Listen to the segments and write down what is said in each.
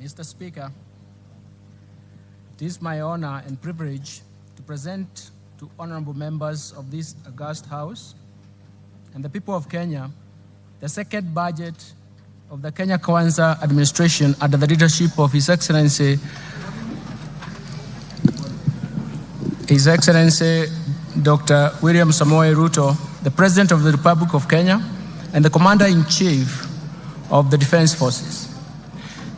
Mr. Speaker, it is my honor and privilege to present to honorable members of this august House and the people of Kenya the second budget of the Kenya Kwanza administration under the leadership of His Excellency Dr. William Samoei Ruto, the President of the Republic of Kenya and the Commander-in-Chief of the Defense Forces.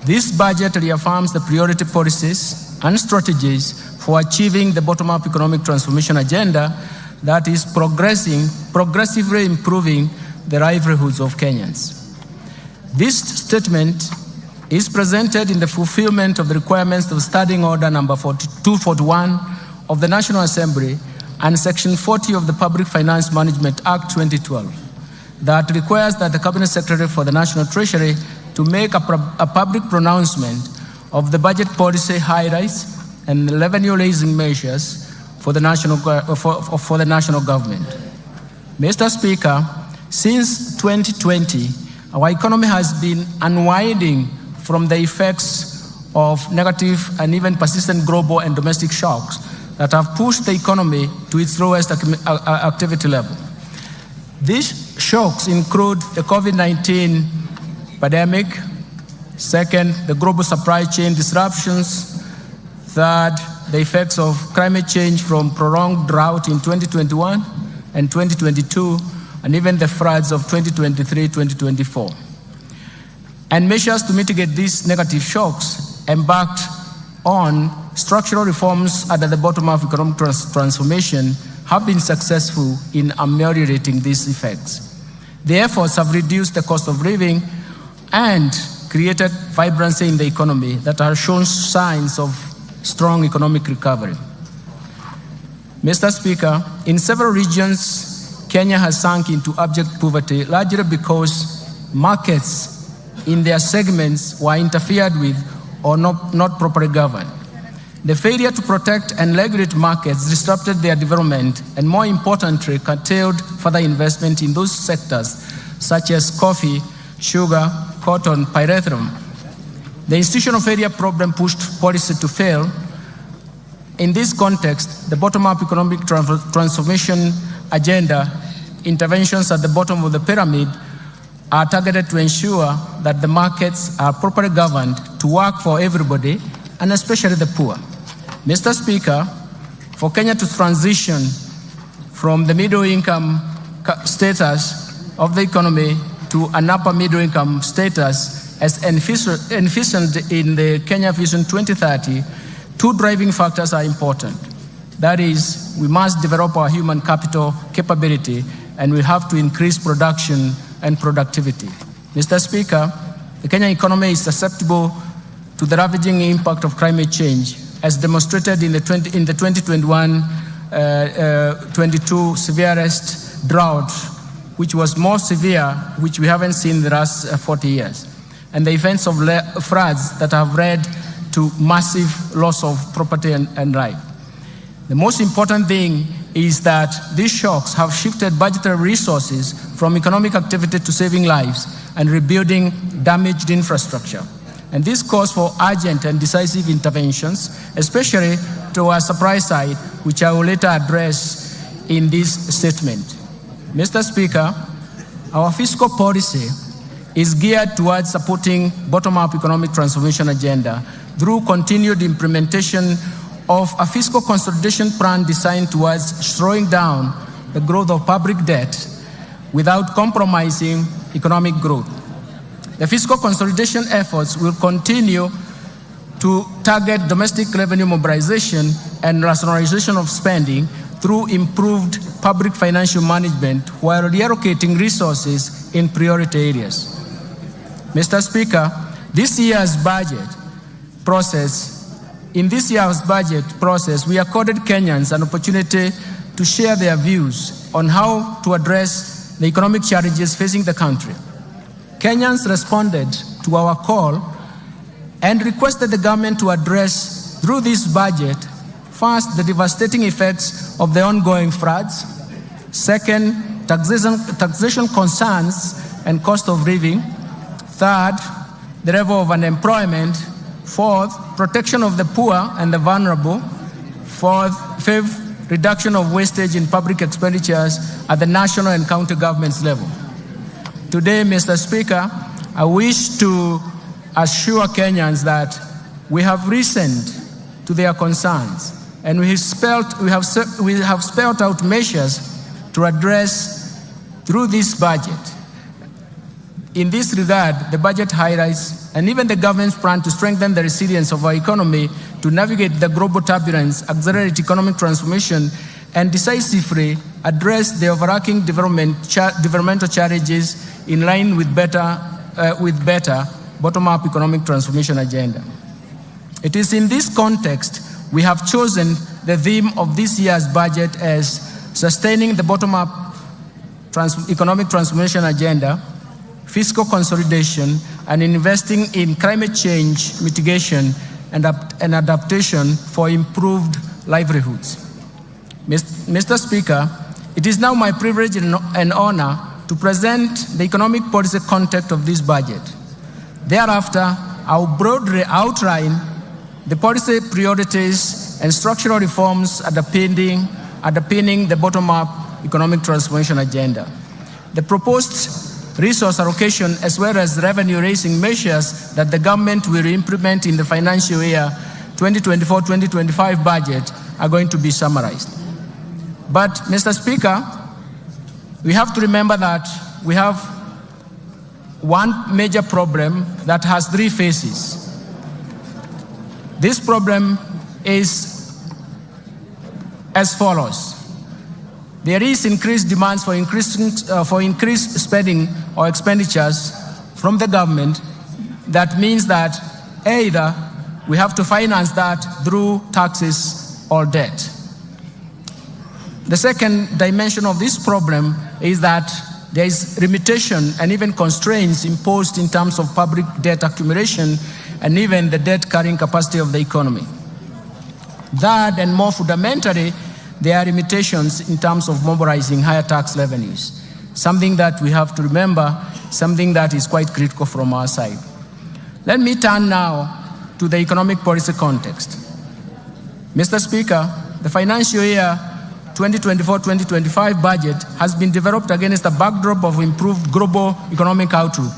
This budget reaffirms the priority policies and strategies for achieving the bottom-up economic transformation agenda that is progressively improving the livelihoods of Kenyans. This statement is presented in the fulfillment of the requirements of Standing Order number 241 of the National Assembly and Section 40 of the Public Finance Management Act 2012 that requires that the Cabinet Secretary for the National Treasury to make a public pronouncement of the budget policy highlights and revenue-raising measures for the national government. Mr. Speaker, since 2020, our economy has been unwinding from the effects of negative and even persistent global and domestic shocks that have pushed the economy to its lowest activity level. These shocks include the COVID-19 pandemic, second, the global supply chain disruptions, third, the effects of climate change from prolonged drought in 2021 and 2022, and even the floods of 2023-2024. And measures to mitigate these negative shocks embarked on structural reforms under the bottom-up economic transformation have been successful in ameliorating these effects. The efforts have reduced the cost of living and created vibrancy in the economy that has shown signs of strong economic recovery. Mr. Speaker, in several regions, Kenya has sunk into abject poverty, largely because markets in their segments were interfered with or not properly governed. The failure to protect and regulate markets disrupted their development and, more importantly, curtailed further investment in those sectors such as coffee, sugar, cotton, pyrethrum. The institutional failure problem pushed policy to fail. In this context, the bottom-up economic transformation agenda interventions at the bottom of the pyramid are targeted to ensure that the markets are properly governed to work for everybody, and especially the poor. Mr. Speaker, for Kenya to transition from the middle-income status of the economy to an upper middle-income status as envisioned in the Kenya Vision 2030, two driving factors are important. That is, we must develop our human capital capability, and we have to increase production and productivity. Mr. Speaker, the Kenyan economy is susceptible to the ravaging impact of climate change, as demonstrated in the 2021-22 severest drought, which was more severe, which we haven't seen in the last 40 years, and the events of floods that have led to massive loss of property and life. The most important thing is that these shocks have shifted budgetary resources from economic activity to saving lives and rebuilding damaged infrastructure. And this calls for urgent and decisive interventions, especially to our supply side, which I will later address in this statement. Mr. Speaker, our fiscal policy is geared towards supporting bottom-up economic transformation agenda through continued implementation of a fiscal consolidation plan designed towards slowing down the growth of public debt without compromising economic growth. The fiscal consolidation efforts will continue to target domestic revenue mobilization and rationalization of spending through improved public financial management while reallocating resources in priority areas. Mr. Speaker, in this year's budget process, we accorded Kenyans an opportunity to share their views on how to address the economic challenges facing the country. Kenyans responded to our call and requested the government to address, through this budget, first, the devastating effects of the ongoing floods, second, taxation concerns and cost of living, third, the level of unemployment, Fourth, protection of the poor and the vulnerable. Fifth, reduction of wastage in public expenditures at the national and county governments level. Today, Mr. Speaker, I wish to assure Kenyans that we have listened to their concerns and we have spelled out measures to address through this budget. In this regard, the budget highlights and even the government's plan to strengthen the resilience of our economy to navigate the global turbulence, accelerate economic transformation, and decisively address the overarching developmental challenges in line with better bottom-up economic transformation agenda. It is in this context we have chosen the theme of this year's budget as sustaining the bottom-up economic transformation agenda, fiscal consolidation, and investing in climate change mitigation and adaptation for improved livelihoods. Mr. Speaker, it is now my privilege and honor to present the economic policy context of this budget. Thereafter, I will broadly outline the policy priorities and structural reforms underpinning the bottom-up economic transformation agenda. The proposed resource allocation as well as revenue-raising measures that the government will implement in the financial year 2024-2025 budget are going to be summarized. But, Mr. Speaker, we have to remember that we have one major problem that has three phases. This problem is as follows. There is increased demands for increased spending or expenditures from the government. That means that either we have to finance that through taxes or debt. The second dimension of this problem is that there is limitation and even constraints imposed in terms of public debt accumulation and even the debt carrying capacity of the economy. That, and more fundamentally, there are limitations in terms of mobilizing higher tax revenues, something that we have to remember, something that is quite critical from our side. Let me turn now to the economic policy context. Mr. Speaker, the financial year 2024-2025 budget has been developed against a backdrop of improved global economic outlook.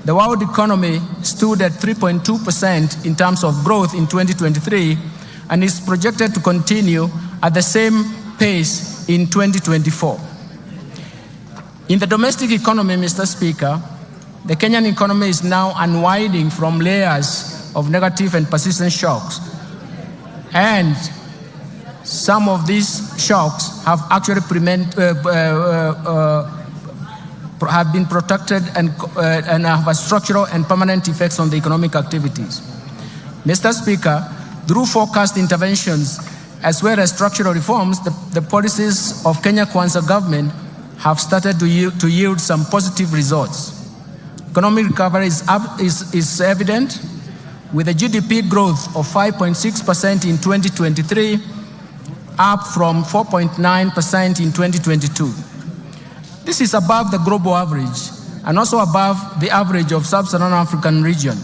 The world economy stood at 3.2% in terms of growth in 2023 and is projected to continue at the same pace in 2024. In the domestic economy, Mr. Speaker, the Kenyan economy is now unwinding from layers of negative and persistent shocks. And some of these shocks have actually have been protected and have a structural and permanent effects on the economic activities. Mr. Speaker, through forecast interventions as well as structural reforms, the policies of Kenya Kwanza government have started to yield some positive results. Economic recovery is evident, with a GDP growth of 5.6% in 2023, up from 4.9% in 2022. This is above the global average and also above the average of sub-Saharan African region.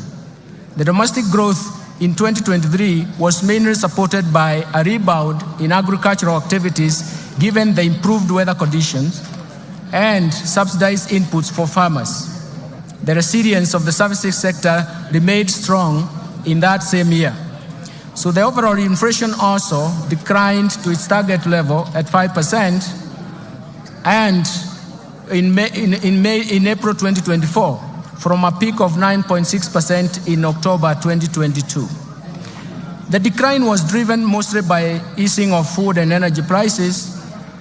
The domestic growth in 2023 was mainly supported by a rebound in agricultural activities given the improved weather conditions and subsidized inputs for farmers. The resilience of the services sector remained strong in that same year. So the overall inflation also declined to its target level at 5%, and in April 2024, from a peak of 9.6% in October 2022. The decline was driven mostly by easing of food and energy prices,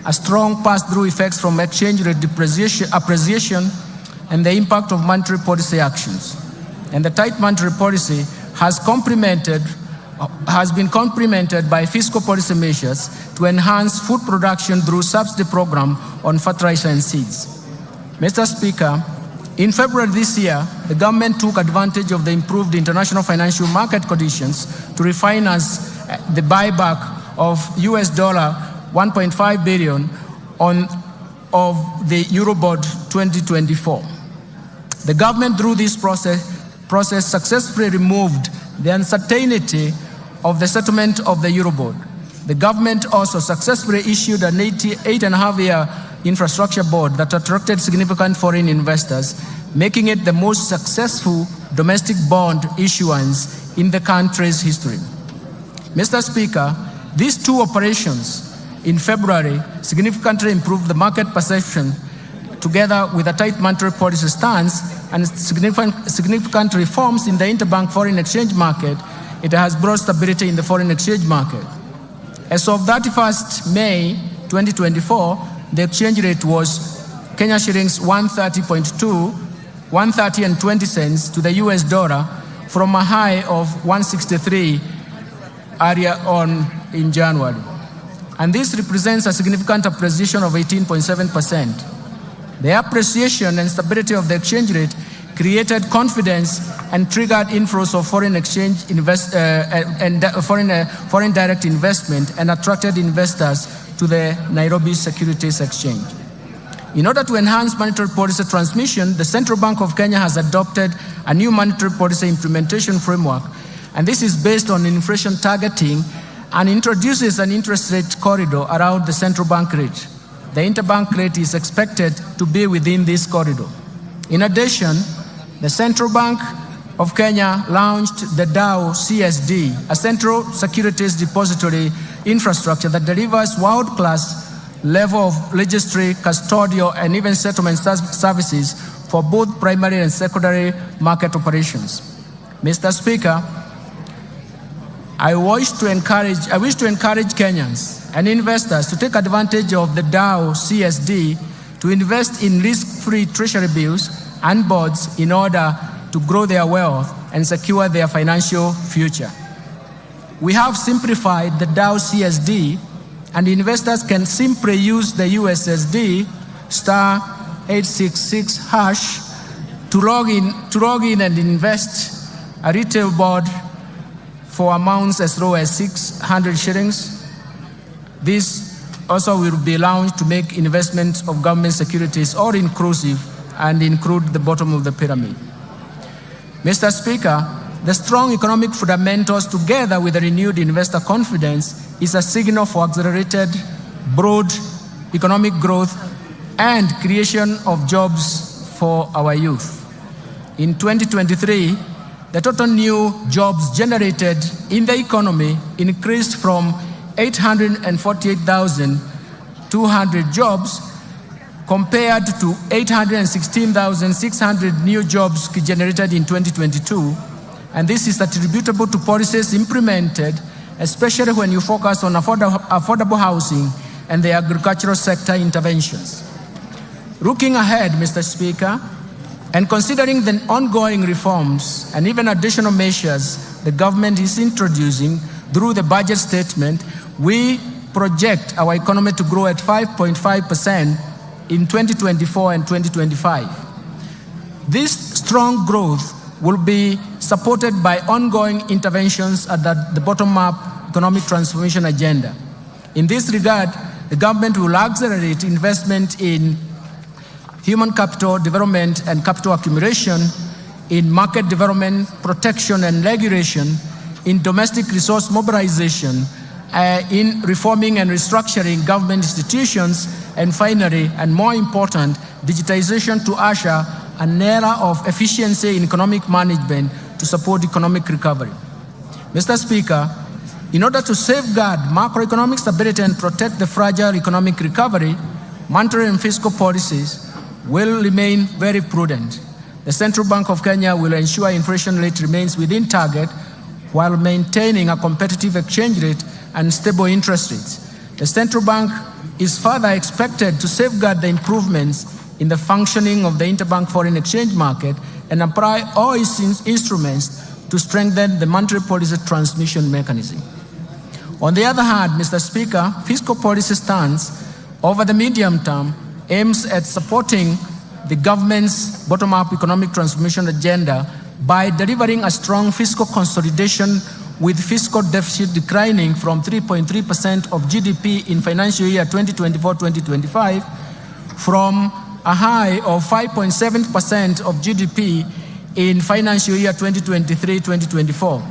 a strong pass-through effects from exchange rate appreciation, and the impact of monetary policy actions. And the tight monetary policy has been complemented by fiscal policy measures to enhance food production through subsidy program on fertilizer and seeds. Mr. Speaker, in February this year, the government took advantage of the improved international financial market conditions to refinance the buyback of US $1.5 billion of the Eurobond 2024. The government, through this process successfully removed the uncertainty of the settlement of the Eurobond. The government also successfully issued an 8.5-year infrastructure bond that attracted significant foreign investors, making it the most successful domestic bond issuance in the country's history. Mr. Speaker, these two operations in February significantly improved the market perception, together with a tight monetary policy stance and significant reforms in the interbank foreign exchange market. It has brought stability in the foreign exchange market. As of 31st May 2024, the exchange rate was Kenya shillings 130.20 to the US dollar, from a high of 163 earlier on in January. And this represents a significant appreciation of 18.7%. The appreciation and stability of the exchange rate created confidence and triggered inflows of foreign exchange foreign direct investment, and attracted investors to the Nairobi Securities Exchange. In order to enhance monetary policy transmission, the Central Bank of Kenya has adopted a new monetary policy implementation framework, and this is based on inflation targeting and introduces an interest rate corridor around the central bank rate. The interbank rate is expected to be within this corridor. In addition, the Central Bank of Kenya launched the DAO CSD, a central securities depository infrastructure that delivers world-class level of registry, custodial, and even settlement services for both primary and secondary market operations. Mr. Speaker, I wish to encourage Kenyans and investors to take advantage of the DAO CSD to invest in risk-free treasury bills and bonds in order to grow their wealth and secure their financial future. We have simplified the DAO CSD, and investors can simply use the USSD *866# to log in and invest a retail bond for amounts as low as 600 shillings. This also will be launched to make investments of government securities all inclusive and include the bottom of the pyramid. Mr. Speaker, the strong economic fundamentals, together with the renewed investor confidence, is a signal for accelerated, broad economic growth and creation of jobs for our youth. In 2023, the total new jobs generated in the economy increased from 848,200 jobs compared to 816,600 new jobs generated in 2022. And this is attributable to policies implemented, especially when you focus on affordable housing and the agricultural sector interventions. Looking ahead, Mr. Speaker, and considering the ongoing reforms and even additional measures the government is introducing through the budget statement, we project our economy to grow at 5.5% in 2024 and 2025. This strong growth will be supported by ongoing interventions at the bottom-up economic transformation agenda. In this regard, the government will accelerate investment in human capital development and capital accumulation, in market development, protection and regulation, in domestic resource mobilization, in reforming and restructuring government institutions, and finally, and more important, digitization to usher an era of efficiency in economic management to support economic recovery. Mr. Speaker, in order to safeguard macroeconomic stability and protect the fragile economic recovery, monetary and fiscal policies will remain very prudent. The Central Bank of Kenya will ensure inflation rate remains within target while maintaining a competitive exchange rate and stable interest rates. The Central Bank is further expected to safeguard the improvements in the functioning of the interbank foreign exchange market and apply all its instruments to strengthen the monetary policy transmission mechanism. On the other hand, Mr. Speaker, fiscal policy stance over the medium term aims at supporting the government's bottom-up economic transformation agenda by delivering a strong fiscal consolidation, with fiscal deficit declining from 3.3% of GDP in financial year 2024-2025 from a high of 5.7% of GDP in financial year 2023-2024.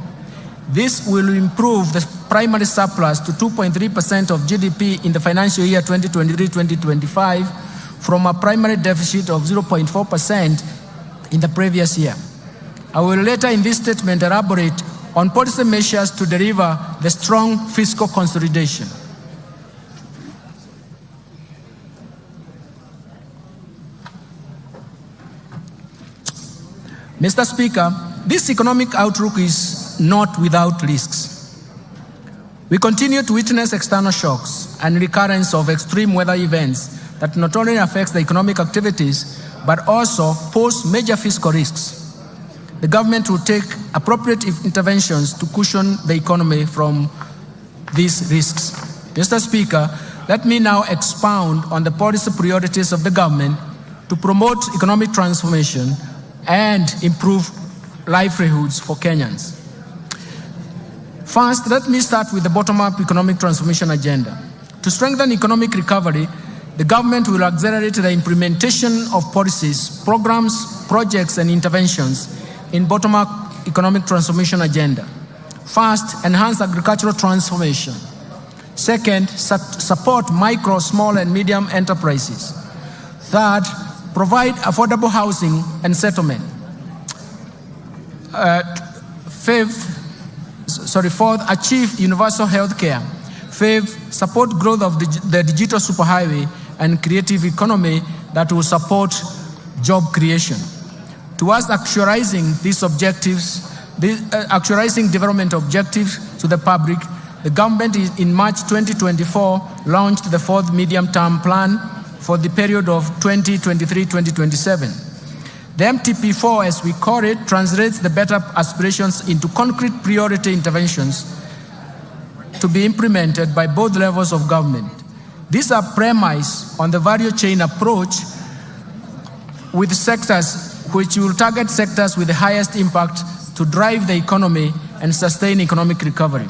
This will improve the primary surplus to 2.3% of GDP in the financial year 2023-2025 from a primary deficit of 0.4% in the previous year. I will later in this statement elaborate on policy measures to deliver the strong fiscal consolidation. Mr. Speaker, this economic outlook is not without risks. We continue to witness external shocks and recurrence of extreme weather events that not only affects the economic activities, but also pose major fiscal risks. The government will take appropriate interventions to cushion the economy from these risks. Mr. Speaker, let me now expound on the policy priorities of the government to promote economic transformation and improve livelihoods for Kenyans. First, let me start with the bottom-up economic transformation agenda. To strengthen economic recovery, the government will accelerate the implementation of policies, programs, projects, and interventions in bottom-up economic transformation agenda. First, enhance agricultural transformation. Second, support micro, small, and medium enterprises. Third, provide affordable housing and settlement. Fourth, achieve universal health care. Fifth, support growth of the digital superhighway and creative economy that will support job creation. Towards actualizing these objectives, actualizing development objectives to the public, the government in March 2024 launched the fourth medium-term plan for the period of 2023-2027. The MTP4, as we call it, translates the better aspirations into concrete priority interventions to be implemented by both levels of government. These are premised on the value chain approach with sectors which will target sectors with the highest impact to drive the economy and sustain economic recovery.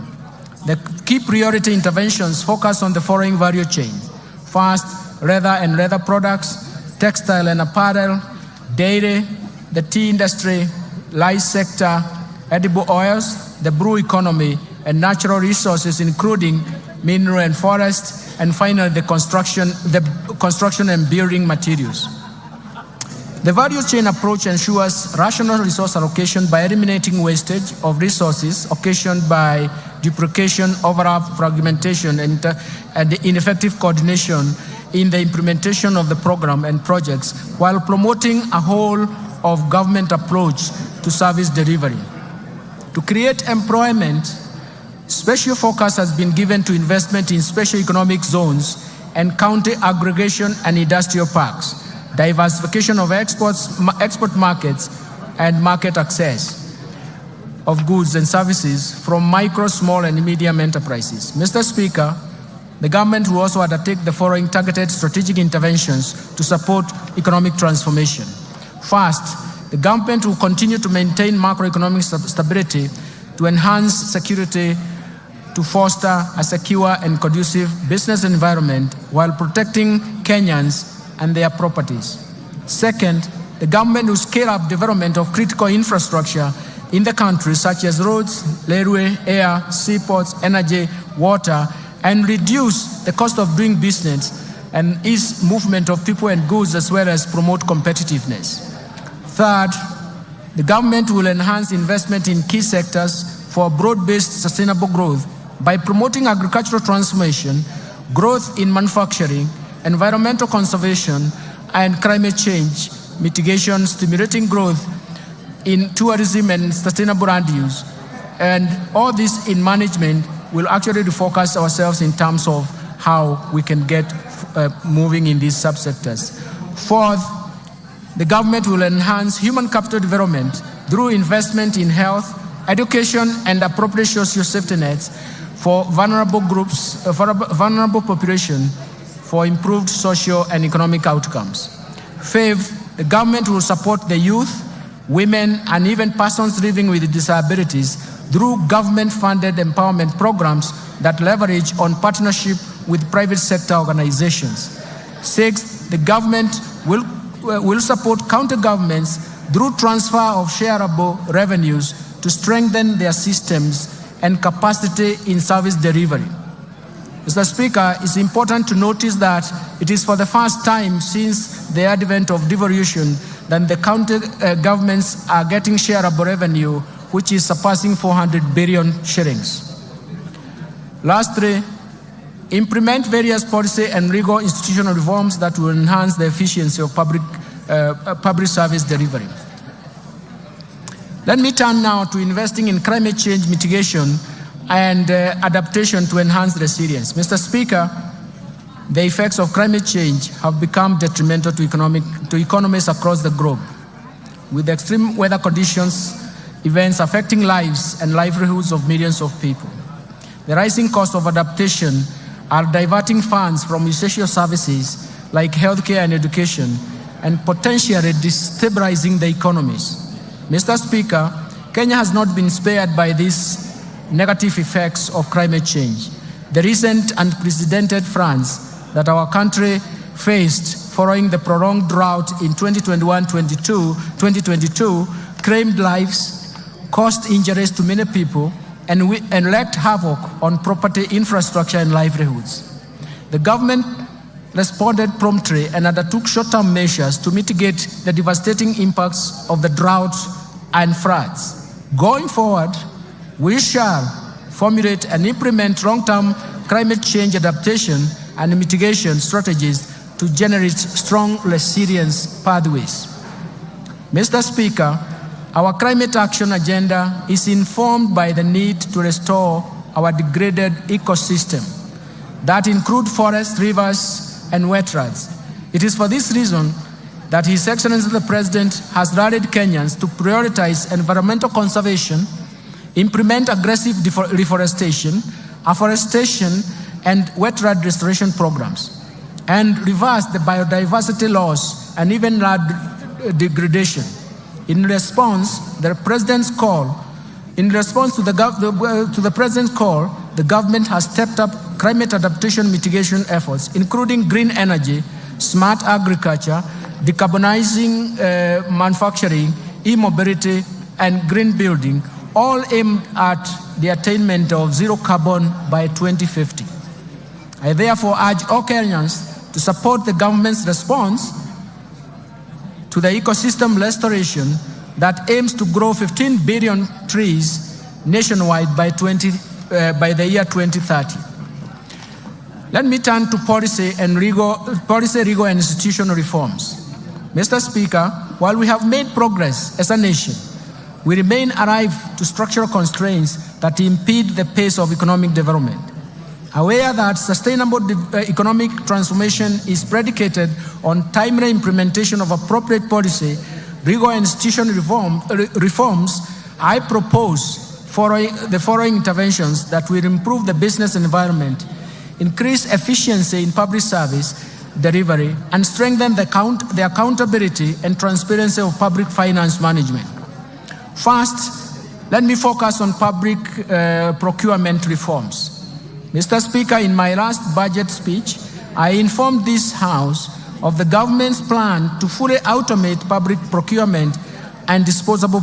The key priority interventions focus on the following value chains. First, leather and leather products, textile and apparel, dairy, the tea industry, lice sector, edible oils, the brew economy, and natural resources including mineral and forest, and finally the construction and building materials. The value chain approach ensures rational resource allocation by eliminating wastage of resources occasioned by duplication, overlap, fragmentation, and ineffective coordination in the implementation of the program and projects, while promoting a whole of government approach to service delivery. To create employment, special focus has been given to investment in special economic zones and county aggregation and industrial parks, diversification of export markets, and market access of goods and services from micro, small, and medium enterprises. Mr. Speaker, the government will also undertake the following targeted strategic interventions to support economic transformation. First, the government will continue to maintain macroeconomic stability to enhance security, to foster a secure and conducive business environment while protecting Kenyans and their properties. Second, the government will scale up development of critical infrastructure in the country, such as roads, railway, air, seaports, energy, water, and reduce the cost of doing business and ease movement of people and goods, as well as promote competitiveness. Third, the government will enhance investment in key sectors for broad-based sustainable growth by promoting agricultural transformation, growth in manufacturing, environmental conservation, and climate change mitigation, stimulating growth in tourism and sustainable land use. And all this in management will actually refocus ourselves in terms of how we can get moving in these subsectors. Fourth, the government will enhance human capital development through investment in health, education, and appropriate social safety nets for vulnerable groups, vulnerable population, for improved social and economic outcomes. Fifth, the government will support the youth, women, and even persons living with disabilities through government-funded empowerment programs that leverage on partnership with private sector organizations. Sixth, the government will support county governments through transfer of shareable revenues to strengthen their systems and capacity in service delivery. Mr. Speaker, it's important to notice that it is for the first time since the advent of devolution that the county governments are getting shareable revenue, which is surpassing 400 billion shillings. Lastly, implement various policy and legal institutional reforms that will enhance the efficiency of public service delivery. Let me turn now to investing in climate change mitigation and adaptation to enhance resilience. Mr. Speaker, the effects of climate change have become detrimental to economies across the globe, with extreme weather conditions, events affecting lives and livelihoods of millions of people. The rising cost of adaptation are diverting funds from essential services like healthcare and education and potentially destabilizing the economies. Mr. Speaker, Kenya has not been spared by these negative effects of climate change. The recent unprecedented floods that our country faced following the prolonged drought in 2021-2022 claimed lives, caused injuries to many people, and wreaked havoc on property, infrastructure, and livelihoods. The government responded promptly and undertook short-term measures to mitigate the devastating impacts of the drought and floods. Going forward, we shall formulate and implement long-term climate change adaptation and mitigation strategies to generate strong resilience pathways. Mr. Speaker, our climate action agenda is informed by the need to restore our degraded ecosystem that include forests, rivers, and wetlands. It is for this reason that His Excellency the President has rallied Kenyans to prioritize environmental conservation, implement aggressive reforestation, afforestation, and wetland restoration programs, and reverse the biodiversity loss and even land degradation. In response to the President's call, the government has stepped up climate adaptation mitigation efforts, including green energy, smart agriculture, decarbonizing manufacturing, e-mobility, and green building, all aimed at the attainment of zero carbon by 2050. I therefore urge all Kenyans to support the government's response to the ecosystem restoration that aims to grow 15 billion trees nationwide by the year 2030. Let me turn to policy, legal, and institutional reforms. Mr. Speaker, while we have made progress as a nation, we remain alive to structural constraints that impede the pace of economic development. Aware that sustainable economic transformation is predicated on timely implementation of appropriate policy, legal and institutional reforms, I propose the following interventions that will improve the business environment, increase efficiency in public service delivery, and strengthen the accountability and transparency of public finance management. First, let me focus on public procurement reforms. Mr. Speaker, in my last budget speech, I informed this House of the government's plan to fully automate public procurement and disposal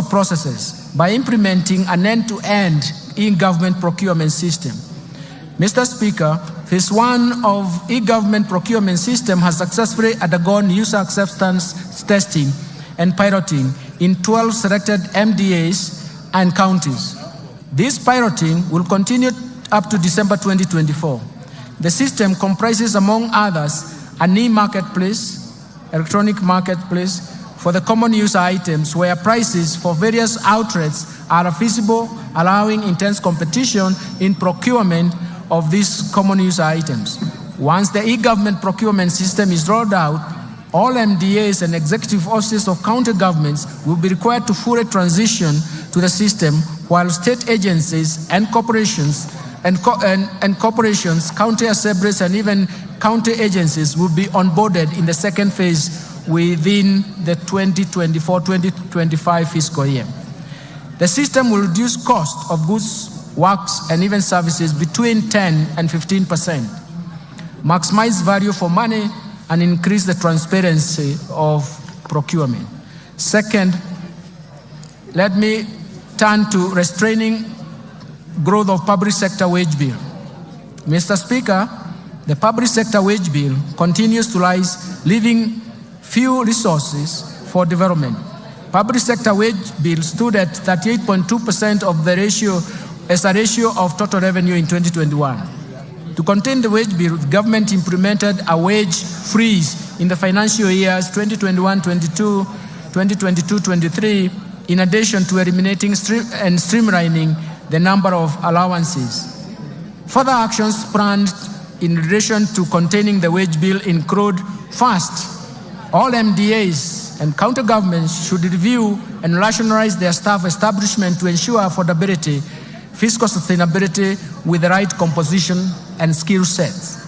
processes by implementing an end-to-end e-government procurement system. Mr. Speaker, phase 1 of e-government procurement system has successfully undergone user acceptance testing and piloting in 12 selected MDAs and counties. This piloting will continue up to December 2024. The system comprises, among others, an e-marketplace, electronic marketplace for the common user items where prices for various outlets are feasible, allowing intense competition in procurement of these common user items. Once the e-government procurement system is rolled out, all MDAs and executive offices of county governments will be required to fully transition to the system, while state agencies and corporations, county assemblies, and even county agencies will be onboarded in the second phase within the 2024-2025 fiscal year. The system will reduce cost of goods, works, and even services between 10 and 15%, maximize value for money, and increase the transparency of procurement. Second, let me turn to restraining growth of public sector wage bill. Mr. Speaker, the public sector wage bill continues to rise, leaving few resources for development. Public sector wage bill stood at 38.2% of the ratio as a ratio of total revenue in 2021. To contain the wage bill, the government implemented a wage freeze in the financial years 2021-22, 2022-23, in addition to eliminating and streamlining the number of allowances. Further actions planned in relation to containing the wage bill include: first, all MDAs and county governments should review and rationalize their staff establishment to ensure affordability, fiscal sustainability with the right composition and skill sets.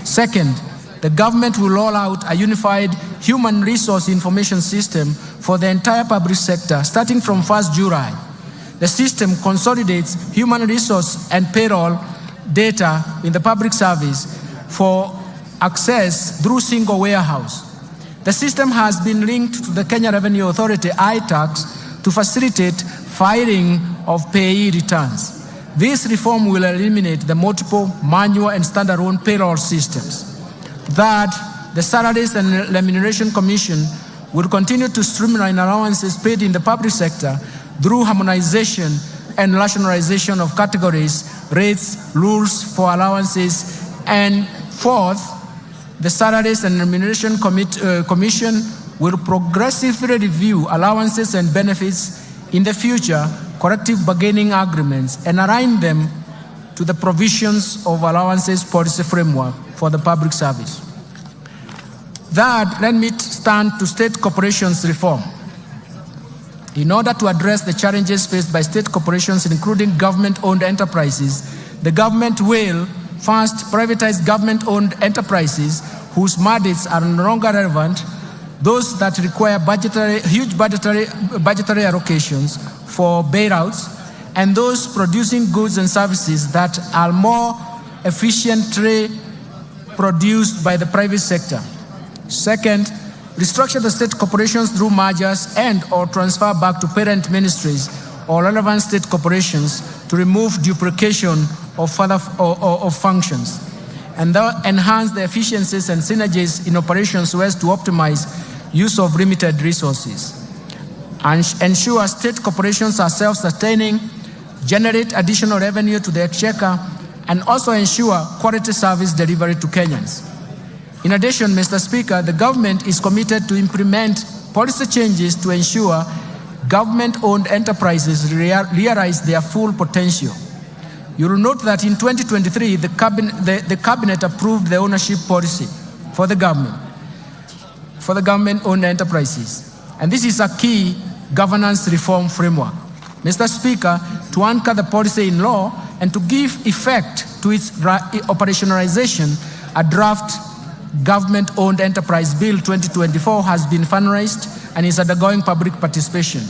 Second, the government will roll out a unified human resource information system for the entire public sector starting from 1st July. The system consolidates human resource and payroll data in the public service for access through single warehouse. The system has been linked to the Kenya Revenue Authority iTax to facilitate filing of payee returns. This reform will eliminate the multiple manual and standalone payroll systems. Third, the Salaries and Remuneration Commission will continue to streamline allowances paid in the public sector through harmonization and rationalization of categories, rates, rules for allowances. And fourth, the Salaries and Remuneration Commission will progressively review allowances and benefits in the future, collective bargaining agreements, and align them to the provisions of allowances policy framework for the public service. Third, let me turn to state corporations reform. In order to address the challenges faced by state corporations, including government-owned enterprises, the government will first privatize government-owned enterprises whose mandates are no longer relevant, those that require huge budgetary allocations for bailouts, and those producing goods and services that are more efficiently produced by the private sector. Second, restructure the state corporations through mergers and or transfer back to parent ministries or relevant state corporations to remove duplication of functions, and enhance the efficiencies and synergies in operations so as to optimize use of limited resources. And ensure state corporations are self-sustaining, generate additional revenue to the exchequer, and also ensure quality service delivery to Kenyans. In addition, Mr. Speaker, the government is committed to implement policy changes to ensure government-owned enterprises realize their full potential. You will note that in 2023, the cabinet approved the ownership policy for the government-owned enterprises. And this is a key governance reform framework. Mr. Speaker, to anchor the policy in law and to give effect to its operationalization, a draft Government-Owned Enterprise Bill 2024 has been finalized and is undergoing public participation.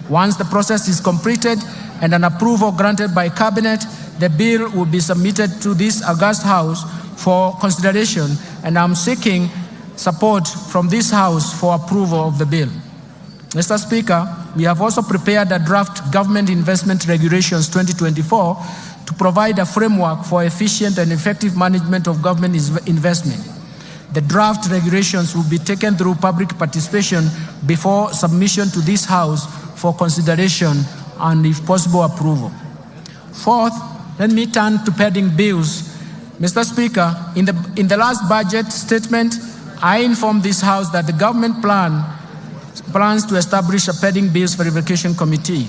Once the process is completed and an approval granted by Cabinet, the bill will be submitted to this august House for consideration, and I'm seeking support from this House for approval of the bill. Mr. Speaker, we have also prepared a draft Government Investment Regulations 2024 to provide a framework for efficient and effective management of government investment. The draft regulations will be taken through public participation before submission to this House for consideration and, if possible, approval. Fourth, let me turn to pending bills. Mr. Speaker, in the last budget statement, I informed this House that the government plans to establish a pending bills verification committee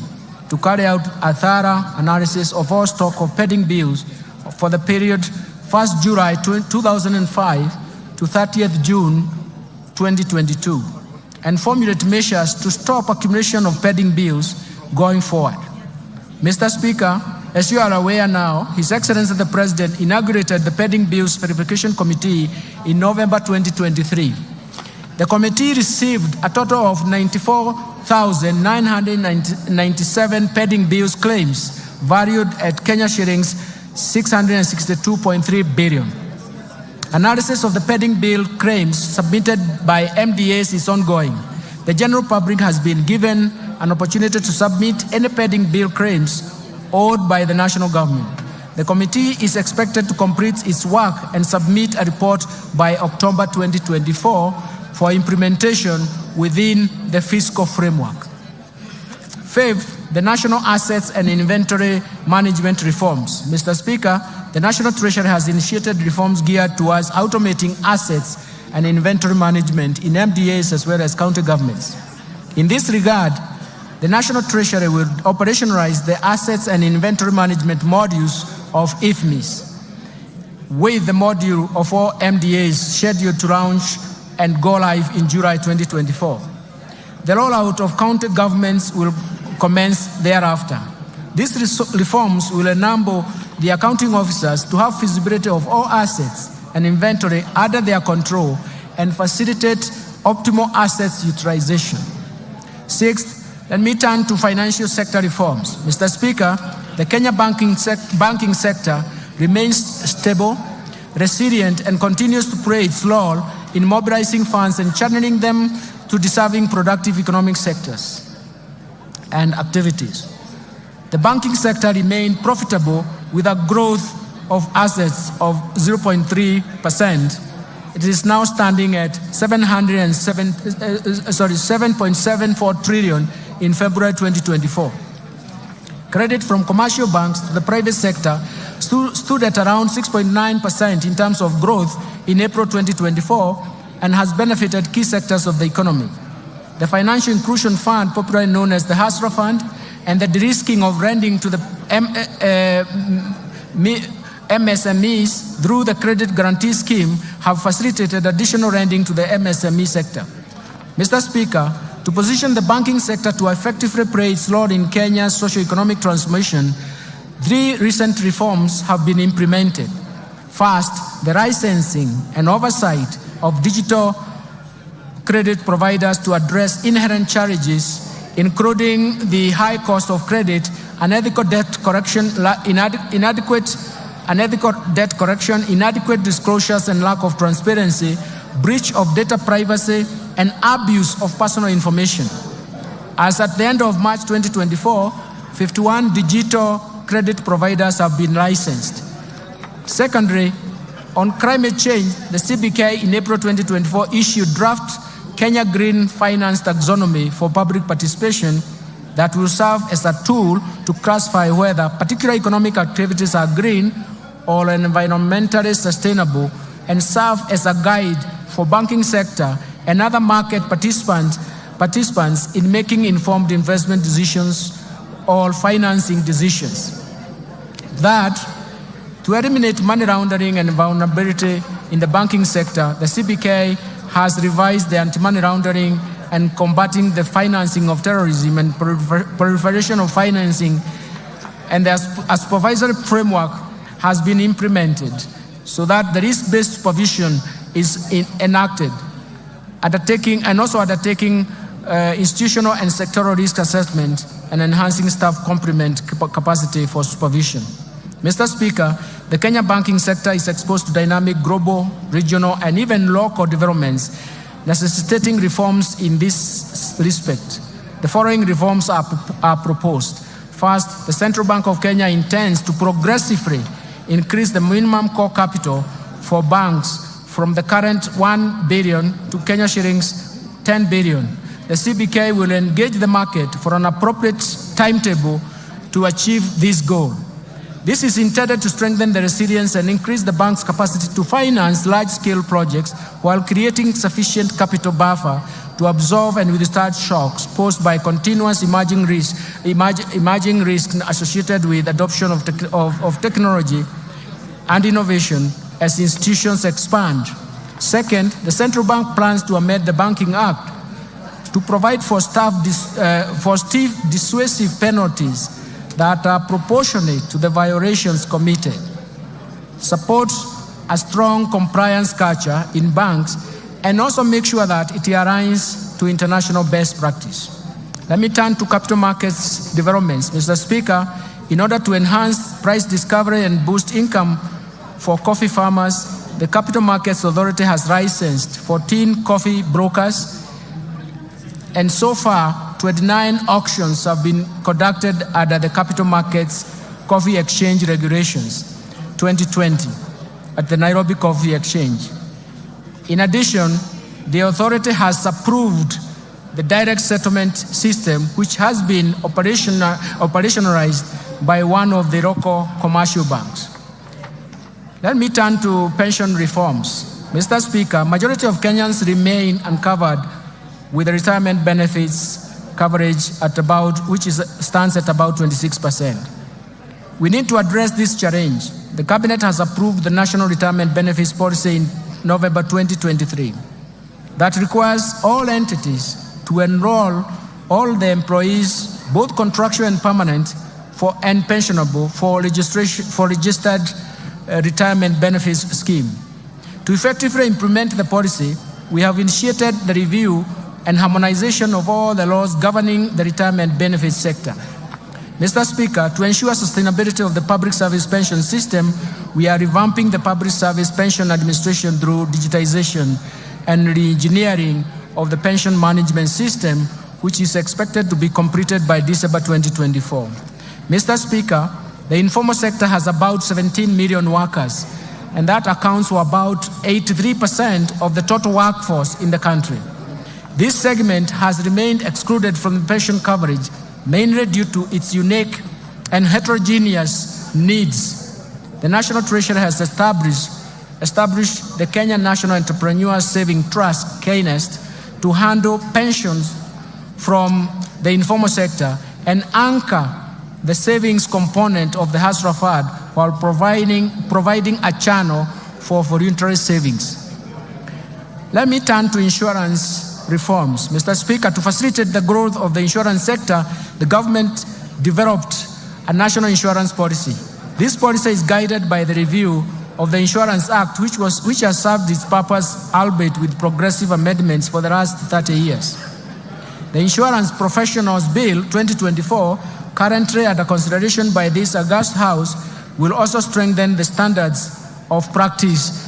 to carry out a thorough analysis of all stock of pending bills for the period 1st July 2005 to 30th June 2022, and formulate measures to stop accumulation of pending bills going forward. Mr. Speaker, as you are aware now, His Excellency the President inaugurated the Pending Bills Verification Committee in November 2023. The committee received a total of 94,997 pending bills claims valued at Kenya shillings 662.3 billion. Analysis of the pending bill claims submitted by MDAs is ongoing. The general public has been given an opportunity to submit any pending bill claims owed by the national government. The committee is expected to complete its work and submit a report by October 2024 for implementation within the fiscal framework. Fifth, the national assets and inventory management reforms. Mr. Speaker, the National Treasury has initiated reforms geared towards automating assets and inventory management in MDAs as well as county governments. In this regard, the National Treasury will operationalize the assets and inventory management modules of IFMIS, with the module of all MDAs scheduled to launch and go live in July 2024. The rollout of county governments will commence thereafter. These reforms will enable the accounting officers to have feasibility of all assets and inventory under their control and facilitate optimal assets utilization. Sixth, let me turn to financial sector reforms. Mr. Speaker, the Kenya banking sector remains stable, resilient, and continues to play its role in mobilizing funds and channeling them to deserving productive economic sectors and activities. The banking sector remained profitable with a growth of assets of 0.3%. It is now standing at 7.74 trillion in February 2024. Credit from commercial banks to the private sector stood at around 6.9% in terms of growth in April 2024 and has benefited key sectors of the economy. The Financial Inclusion Fund, popularly known as the HASRA Fund, and the de-risking of lending to the MSMEs through the Credit Guarantee Scheme have facilitated additional lending to the MSME sector. Mr. Speaker, to position the banking sector to effectively play its role in Kenya's socio-economic transformation, 3 recent reforms have been implemented. First, the licensing and oversight of digital credit providers to address inherent challenges, including the high cost of credit, unethical debt collection, inadequate disclosures and lack of transparency, breach of data privacy, and abuse of personal information. As at the end of March 2024, 51 digital credit providers have been licensed. Secondly, on climate change, the CBK in April 2024 issued draft Kenya Green Finance Taxonomy for public participation that will serve as a tool to classify whether particular economic activities are green or environmentally sustainable and serve as a guide for banking sector and other market participants in making informed investment decisions or financing decisions. That, to eliminate money laundering and vulnerability in the banking sector, the CBK has revised the anti-money laundering and combating the financing of terrorism and proliferation of financing, and a supervisory framework has been implemented so that the risk-based supervision is enacted, undertaking institutional and sectoral risk assessment and enhancing staff complement capacity for supervision. Mr. Speaker, the Kenya banking sector is exposed to dynamic global, regional, and even local developments, necessitating reforms in this respect. The following reforms are proposed. First, the Central Bank of Kenya intends to progressively increase the minimum core capital for banks from the current 1 billion to Kenya shillings 10 billion. The CBK will engage the market for an appropriate timetable to achieve this goal. This is intended to strengthen the resilience and increase the bank's capacity to finance large-scale projects while creating sufficient capital buffer to absorb and withstand shocks posed by continuous emerging risks associated with adoption of technology and innovation as institutions expand. Second, the central bank plans to amend the Banking Act to provide for stiff dissuasive penalties that are proportionate to the violations committed, support a strong compliance culture in banks, and also make sure that it aligns to international best practice. Let me turn to capital markets developments. Mr. Speaker, in order to enhance price discovery and boost income for coffee farmers, the Capital Markets Authority has licensed 14 coffee brokers, and so far 29 auctions have been conducted under the Capital Markets Coffee Exchange Regulations 2020 at the Nairobi Coffee Exchange. In addition, the authority has approved the direct settlement system, which has been operationalized by one of the local commercial banks. Let me turn to pension reforms. Mr. Speaker, majority of Kenyans remain uncovered with the retirement benefits coverage stands at about 26%. We need to address this challenge. The Cabinet has approved the National Retirement Benefits Policy in November 2023 that requires all entities to enroll all the employees, both contractual and permanent, and pensionable, for registered retirement benefits scheme. To effectively implement the policy, we have initiated the review and harmonization of all the laws governing the retirement benefits sector. Mr. Speaker, to ensure sustainability of the public service pension system, we are revamping the public service pension administration through digitization and re-engineering of the pension management system, which is expected to be completed by December 2024. Mr. Speaker, the informal sector has about 17 million workers, and that accounts for about 83% of the total workforce in the country. This segment has remained excluded from the pension coverage, mainly due to its unique and heterogeneous needs. The National Treasury has established the Kenya National Entrepreneur Saving Trust, KNEST, to handle pensions from the informal sector and anchor the savings component of the hustler fund while providing a channel for voluntary savings. Let me turn to insurance reforms. Mr. Speaker, to facilitate the growth of the insurance sector, the government developed a national insurance policy. This policy is guided by the review of the Insurance Act, which has served its purpose, albeit with progressive amendments, for the last 30 years. The Insurance Professionals Bill 2024, currently under consideration by this august House, will also strengthen the standards of practice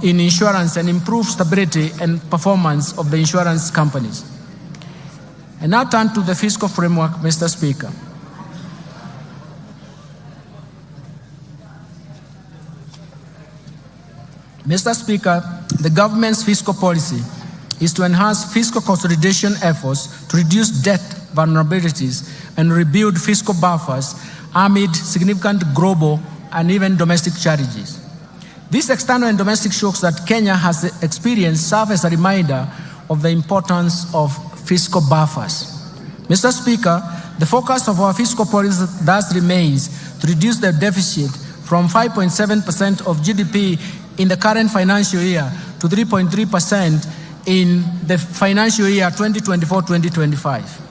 in insurance and improve stability and performance of the insurance companies. I now turn to the fiscal framework, Mr. Speaker. Mr. Speaker, the government's fiscal policy is to enhance fiscal consolidation efforts to reduce debt vulnerabilities and rebuild fiscal buffers amid significant global and even domestic challenges. These external and domestic shocks that Kenya has experienced serve as a reminder of the importance of fiscal buffers. Mr. Speaker, the focus of our fiscal policy thus remains to reduce the deficit from 5.7% of GDP in the current financial year to 3.3% in the financial year 2024-2025.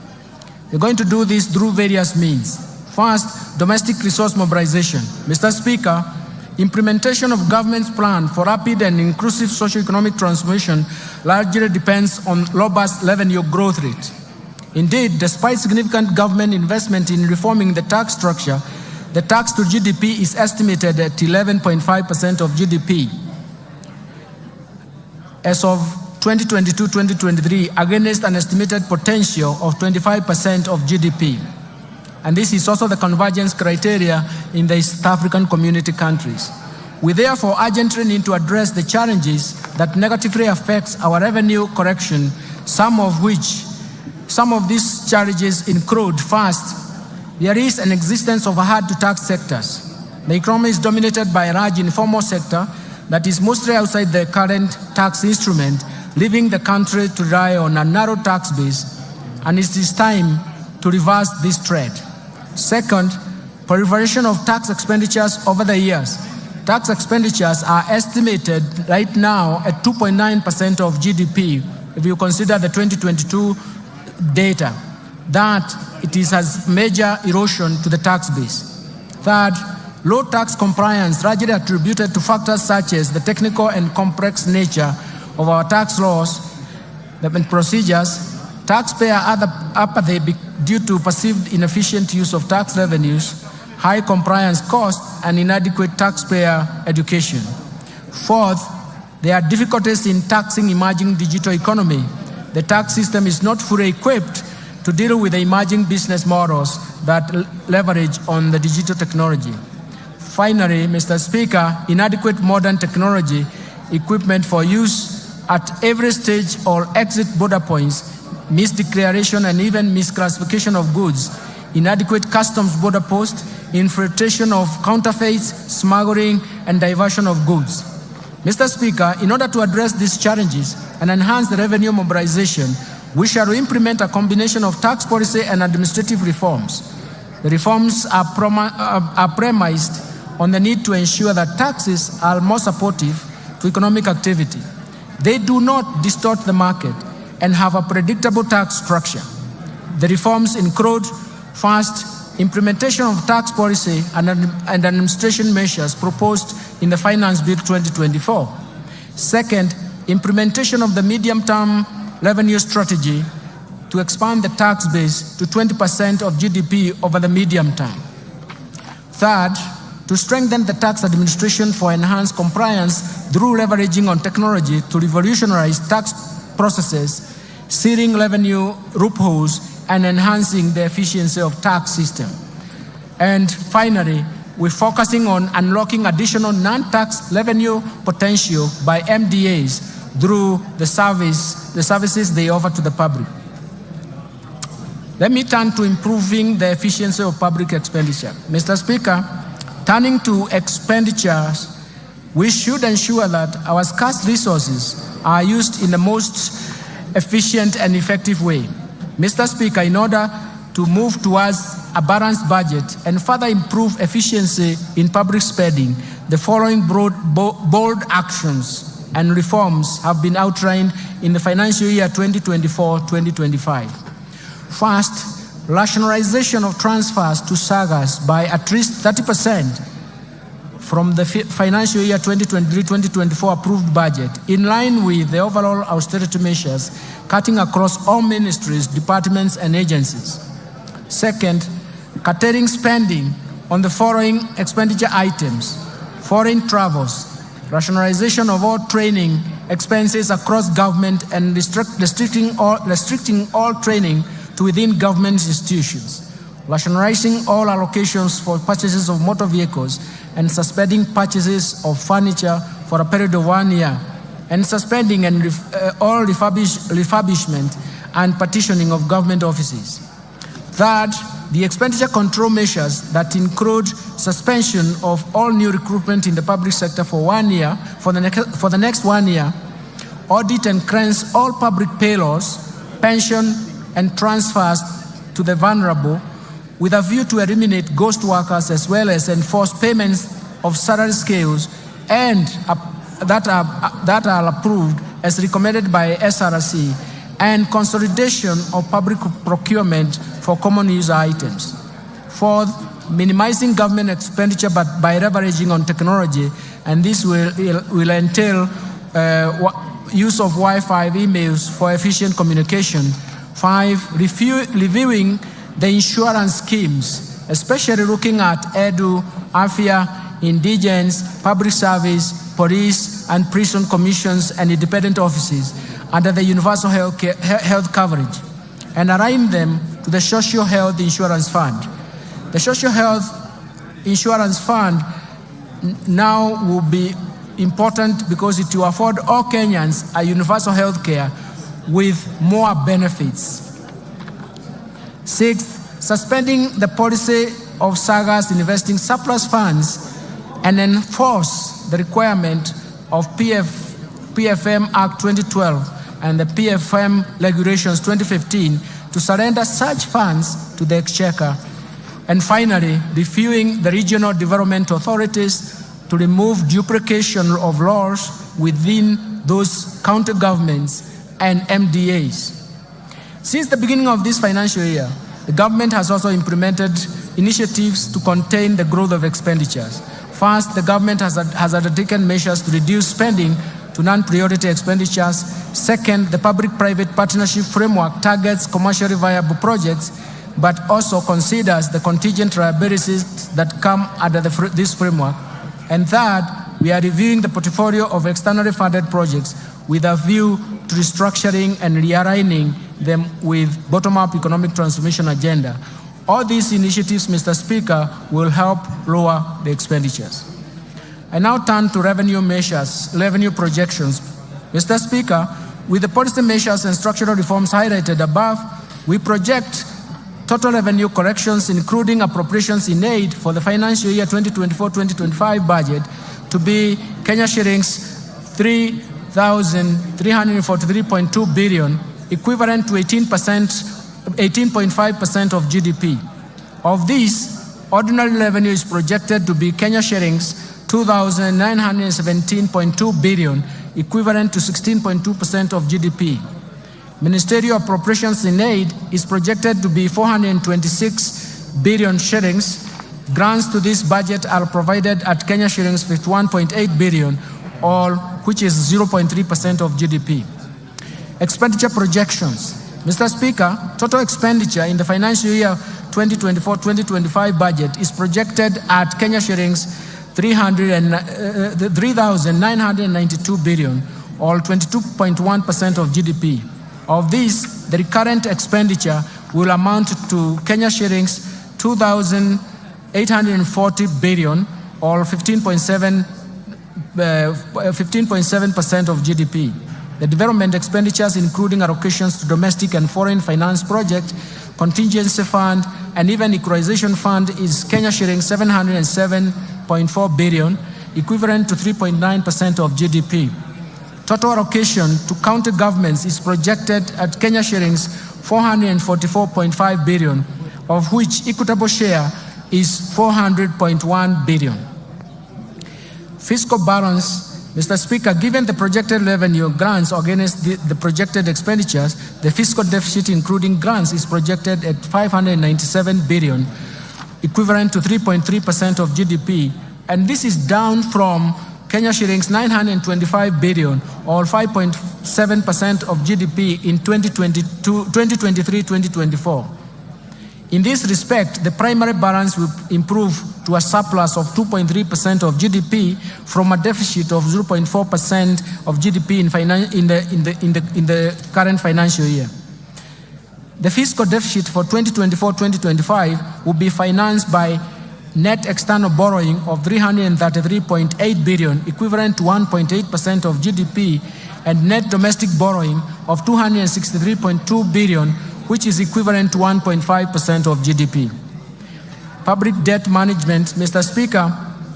We're going to do this through various means. First, domestic resource mobilization. Mr. Speaker, implementation of government's plan for rapid and inclusive socio-economic transformation largely depends on robust revenue growth rate. Indeed, despite significant government investment in reforming the tax structure, the tax to GDP is estimated at 11.5% of GDP as of 2022-2023, against an estimated potential of 25% of GDP. And this is also the convergence criteria in the East African community countries. We therefore urgently need to address the challenges that negatively affects our revenue collection, some of these challenges include: first, there is an existence of hard-to-tax sectors. The economy is dominated by a large informal sector that is mostly outside the current tax instrument, leaving the country to rely on a narrow tax base, and it is time to reverse this trend. Second, proliferation of tax expenditures over the years. Tax expenditures are estimated right now at 2.9% of GDP if you consider the 2022 data, that it has major erosion to the tax base. Third, low tax compliance, largely attributed to factors such as the technical and complex nature of our tax laws and procedures, taxpayer apathy due to perceived inefficient use of tax revenues, high compliance costs, and inadequate taxpayer education. Fourth, there are difficulties in taxing emerging digital economy. The tax system is not fully equipped to deal with the emerging business models that leverage on the digital technology. Finally, Mr. Speaker, inadequate modern technology equipment for use at every stage or exit border points, misdeclaration and even misclassification of goods, inadequate customs border posts, infiltration of counterfeits, smuggling, and diversion of goods. Mr. Speaker, in order to address these challenges and enhance the revenue mobilization, we shall implement a combination of tax policy and administrative reforms. The reforms are premised on the need to ensure that taxes are more supportive to economic activity. They do not distort the market and have a predictable tax structure. The reforms include, first, implementation of tax policy and administration measures proposed in the Finance Bill 2024. Second, implementation of the medium-term revenue strategy to expand the tax base to 20% of GDP over the medium term. Third, to strengthen the tax administration for enhanced compliance through leveraging on technology to revolutionize tax processes, sealing revenue loopholes, and enhancing the efficiency of tax system. And finally, we're focusing on unlocking additional non-tax revenue potential by MDAs through the services they offer to the public. Let me turn to improving the efficiency of public expenditure. Mr. Speaker, turning to expenditures, we should ensure that our scarce resources are used in the most efficient and effective way. Mr. Speaker, in order to move towards a balanced budget and further improve efficiency in public spending, the following bold actions and reforms have been outlined in the financial year 2024-2025. First, rationalization of transfers to SAGAs by at least 30% from the financial year 2023-2024 approved budget, in line with the overall austerity measures cutting across all ministries, departments, and agencies. Second, curtailing spending on the following expenditure items: foreign travels, rationalization of all training expenses across government, and restricting all training to within government institutions, rationalizing all allocations for purchases of motor vehicles, and suspending purchases of furniture for a period of 1 year, and suspending all refurbishment and partitioning of government offices. Third, the expenditure control measures that include suspension of all new recruitment in the public sector for 1 year, for the next 1 year, audit and cleanse all public payrolls, pension, and transfers to the vulnerable, with a view to eliminate ghost workers, as well as enforce payments of salary scales and that are approved as recommended by SRC, and consolidation of public procurement for common user items. Fourth, minimizing government expenditure but by leveraging on technology, and this will entail use of Wi-Fi emails for efficient communication. 5, reviewing the insurance schemes, especially looking at Edu, Afia, indigence, public service, police, and prison commissions and independent offices under the universal health coverage, and align them to the Social Health Insurance Fund. The Social Health Insurance Fund now will be important because it will afford all Kenyans a universal health care with more benefits. 6th, suspending the policy of SAGAs investing surplus funds and enforce the requirement of PFM Act 2012 and the PFM Regulations 2015 to surrender such funds to the Exchequer. And finally, reviewing the regional development authorities to remove duplication of laws within those county governments and MDAs. Since the beginning of this financial year, the government has also implemented initiatives to contain the growth of expenditures. First, the government has undertaken measures to reduce spending to non-priority expenditures. Second, the public-private partnership framework targets commercially viable projects, but also considers the contingent liabilities that come under this framework. And third, we are reviewing the portfolio of externally funded projects with a view to restructuring and realigning them with bottom-up economic transformation agenda. All these initiatives, Mr. Speaker, will help lower the expenditures. I now turn to revenue measures, revenue projections. Mr. Speaker, with the policy measures and structural reforms highlighted above, we project total revenue corrections, including appropriations in aid for the financial year 2024-2025 budget to be Kenya shillings 3,343.2 billion, equivalent to 18.5% of GDP. Of this, ordinary revenue is projected to be Kenya shillings 2,917.2 billion, equivalent to 16.2% of GDP. Ministerial appropriations in aid is projected to be 426 billion shillings. Grants to this budget are provided at Kenya shillings 51.8 billion, all which is 0.3% of GDP. Expenditure projections. Mr. Speaker, total expenditure in the financial year 2024-2025 budget is projected at Kenya shillings 3,992 billion, or 22.1% of GDP. Of this, the recurrent expenditure will amount to Kenya shillings 2,840 billion, or 15.7% of GDP. The development expenditures, including allocations to domestic and foreign finance projects, contingency fund, and even equalization fund, is Kenya shillings 707.4 billion, equivalent to 3.9% of GDP. Total allocation to county governments is projected at Kenya shillings 444.5 billion, of which equitable share is 400.1 billion. Fiscal balance. Mr. Speaker, given the projected revenue grants against the projected expenditures, the fiscal deficit including grants is projected at 597 billion, equivalent to 3.3% of GDP, and this is down from Kenya shillings 925 billion, or 5.7% of GDP in 2023-2024. In this respect, the primary balance will improve to a surplus of 2.3% of GDP from a deficit of 0.4% of GDP in the current financial year. The fiscal deficit for 2024-2025 will be financed by net external borrowing of 333.8 billion, equivalent to 1.8% of GDP, and net domestic borrowing of 263.2 billion, which is equivalent to 1.5% of GDP. Public debt management. Mr. Speaker,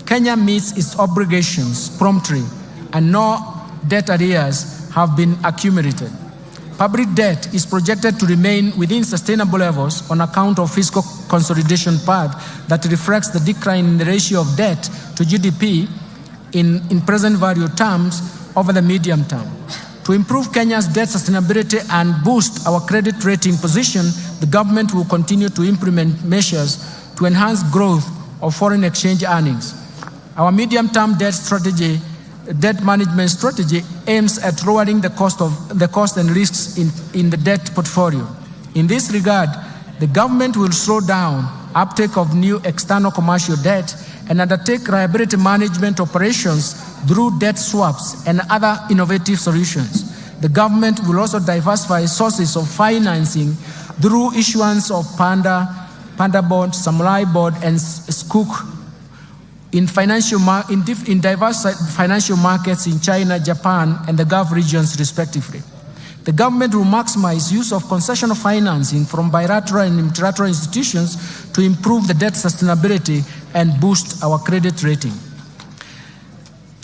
Kenya meets its obligations promptly, and no debt arrears have been accumulated. Public debt is projected to remain within sustainable levels on account of fiscal consolidation path that reflects the decline in the ratio of debt to GDP in present value terms over the medium term. To improve Kenya's debt sustainability and boost our credit rating position, the government will continue to implement measures to enhance growth of foreign exchange earnings. Our medium-term debt management strategy aims at lowering the cost and risks in the debt portfolio. In this regard, the government will slow down uptake of new external commercial debt and undertake liability management operations through debt swaps and other innovative solutions. The government will also diversify sources of financing through issuance of Panda bond, Samurai bond, and Skook in diverse financial markets in China, Japan, and the Gulf regions, respectively. The government will maximize use of concessional financing from bilateral and multilateral institutions to improve the debt sustainability and boost our credit rating.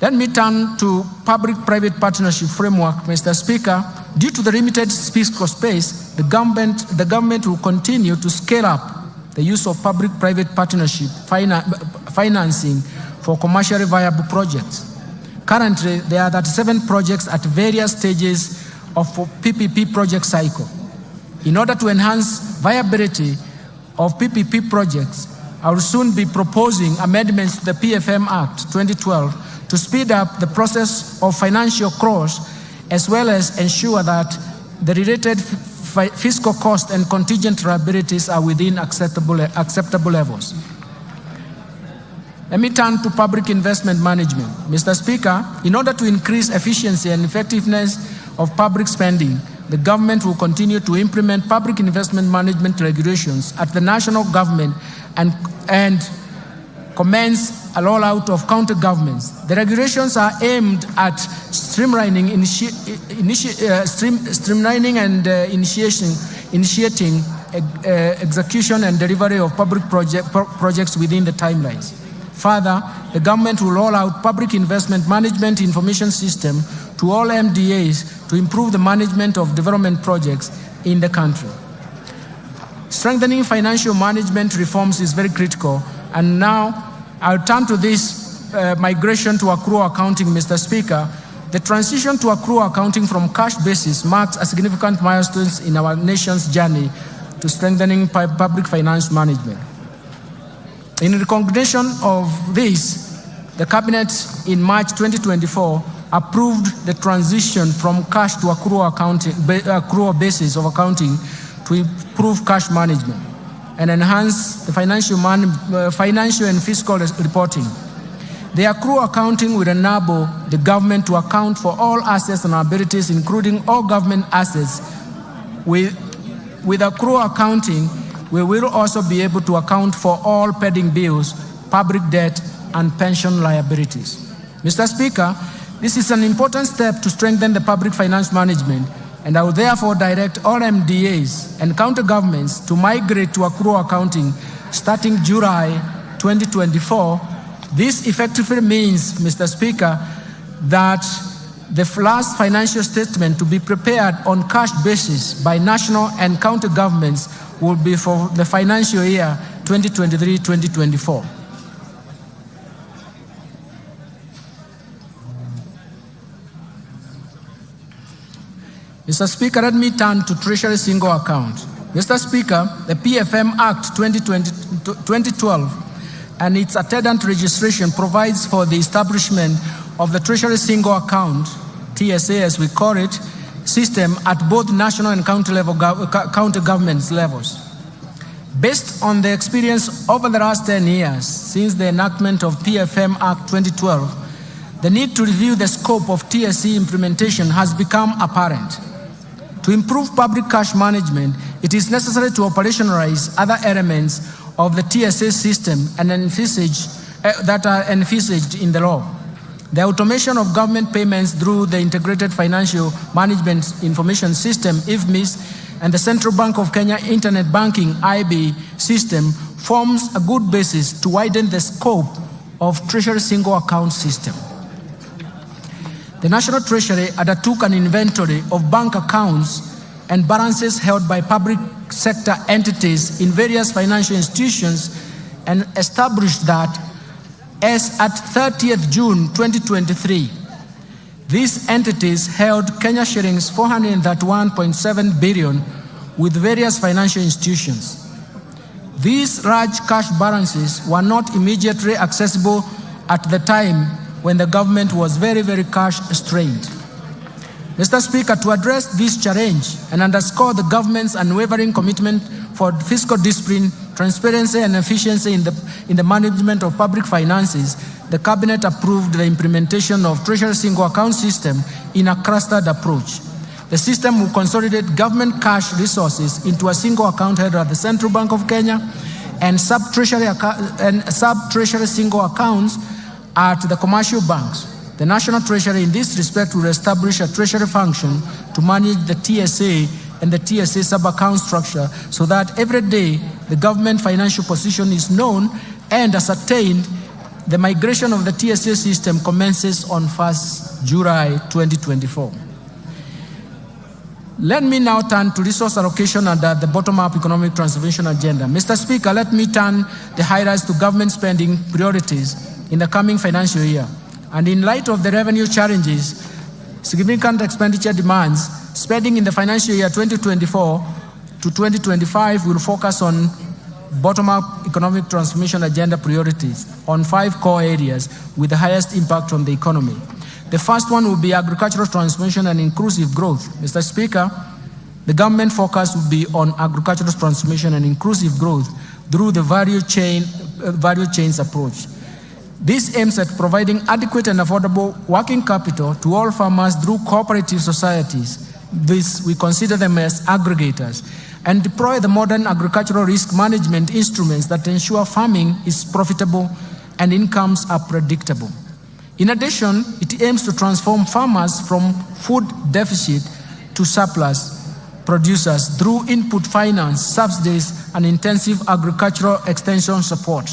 Let me turn to public-private partnership framework, Mr. Speaker. Due to the limited fiscal space, the government will continue to scale up the use of public-private partnership financing for commercially viable projects. Currently, there are 37 projects at various stages of PPP project cycle. In order to enhance viability of PPP projects, I will soon be proposing amendments to the PFM Act 2012 to speed up the process of financial close, as well as ensure that the related fiscal cost and contingent liabilities are within acceptable levels. Let me turn to public investment management. Mr. Speaker, in order to increase efficiency and effectiveness of public spending, the government will continue to implement public investment management regulations at the national government and commence a rollout of county governments. The regulations are aimed at streamlining and initiating execution and delivery of public projects within the timelines. Further, the government will roll out public investment management information system to all MDAs to improve the management of development projects in the country. Strengthening financial management reforms is very critical, and now I'll turn to this migration to accrual accounting, Mr. Speaker. The transition to accrual accounting from cash basis marks a significant milestone in our nation's journey to strengthening public finance management. In recognition of this, the Cabinet in March 2024 approved the transition from cash to accrual basis of accounting to improve cash management and enhance the financial and fiscal reporting. The accrual accounting will enable the government to account for all assets and liabilities, including all government assets. With accrual accounting, we will also be able to account for all pending bills, public debt, and pension liabilities. Mr. Speaker, this is an important step to strengthen the public finance management, and I will therefore direct all MDAs and county governments to migrate to accrual accounting starting July 2024. This effectively means, Mr. Speaker, that the last financial statement to be prepared on cash basis by national and county governments will be for the financial year 2023-2024. Mr. Speaker, let me turn to Treasury Single Account. Mr. Speaker, the PFM Act 2012 and its attendant registration provides for the establishment of the Treasury Single Account, TSA as we call it, system at both national and county government levels. Based on the experience over the last 10 years since the enactment of PFM Act 2012, the need to review the scope of TSC implementation has become apparent. To improve public cash management, it is necessary to operationalize other elements of the TSA system and that are envisaged in the law. The automation of government payments through the Integrated Financial Management Information System, IFMIS, and the Central Bank of Kenya Internet Banking, IB, system forms a good basis to widen the scope of Treasury Single Account system. The National Treasury undertook an inventory of bank accounts and balances held by public sector entities in various financial institutions and established that as at 30th June 2023, these entities held Kenya shillings 431.7 billion with various financial institutions. These large cash balances were not immediately accessible at the time when the government was very, very cash strained. Mr. Speaker, to address this challenge and underscore the government's unwavering commitment for fiscal discipline, transparency, and efficiency in the management of public finances, the Cabinet approved the implementation of Treasury Single Account system in a clustered approach. The system will consolidate government cash resources into a single account held at the Central Bank of Kenya and sub-treasury single accounts at the commercial banks. The National Treasury in this respect will establish a treasury function to manage the TSA and the TSA sub-account structure so that every day the government financial position is known and ascertained. The migration of the TSA system commences on 1st July 2024. Let me now turn to resource allocation under the bottom-up economic transformation agenda. Mr. Speaker, let me turn the highlights to government spending priorities in the coming financial year. And in light of the revenue challenges, significant expenditure demands, spending in the financial year 2024 to 2025 will focus on bottom-up economic transformation agenda priorities on 5 core areas with the highest impact on the economy. The first one will be agricultural transformation and inclusive growth. Mr. Speaker, the government focus will be on agricultural transformation and inclusive growth through the value chains approach. This aims at providing adequate and affordable working capital to all farmers through cooperative societies, this, we consider them as aggregators, and deploy the modern agricultural risk management instruments that ensure farming is profitable and incomes are predictable. In addition, it aims to transform farmers from food deficit to surplus producers through input finance, subsidies, and intensive agricultural extension support.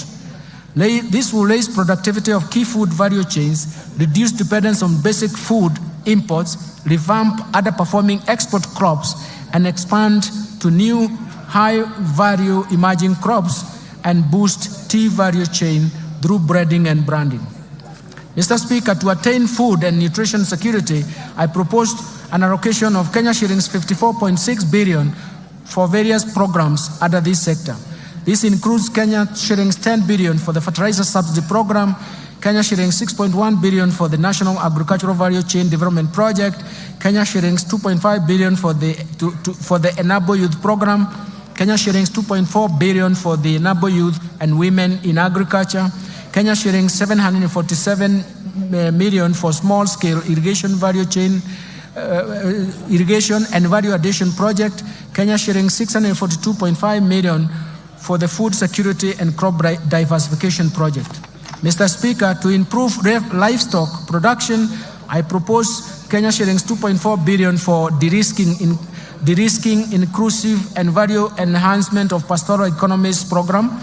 This will raise productivity of key food value chains, reduce dependence on basic food imports, revamp underperforming export crops, and expand to new high-value emerging crops, and boost tea value chain through breeding and branding. Mr. Speaker, to attain food and nutrition security, I proposed an allocation of Kenya shillings 54.6 billion for various programs under this sector. This includes Kenya shillings 10 billion for the fertilizer subsidy program, Kenya shillings 6.1 billion for the National Agricultural Value Chain Development Project, Kenya shillings 2.5 billion for the Enable Youth Program, Kenya shillings 2.4 billion for the Enable Youth and Women in Agriculture, Kenya shillings 747 million for small-scale irrigation value chain irrigation and value addition project, Kenya shillings 642.5 million for the food security and crop diversification project. Mr. Speaker, to improve livestock production, I propose Kenya shillings 2.4 billion for de-risking, inclusive and value enhancement of pastoral economies program,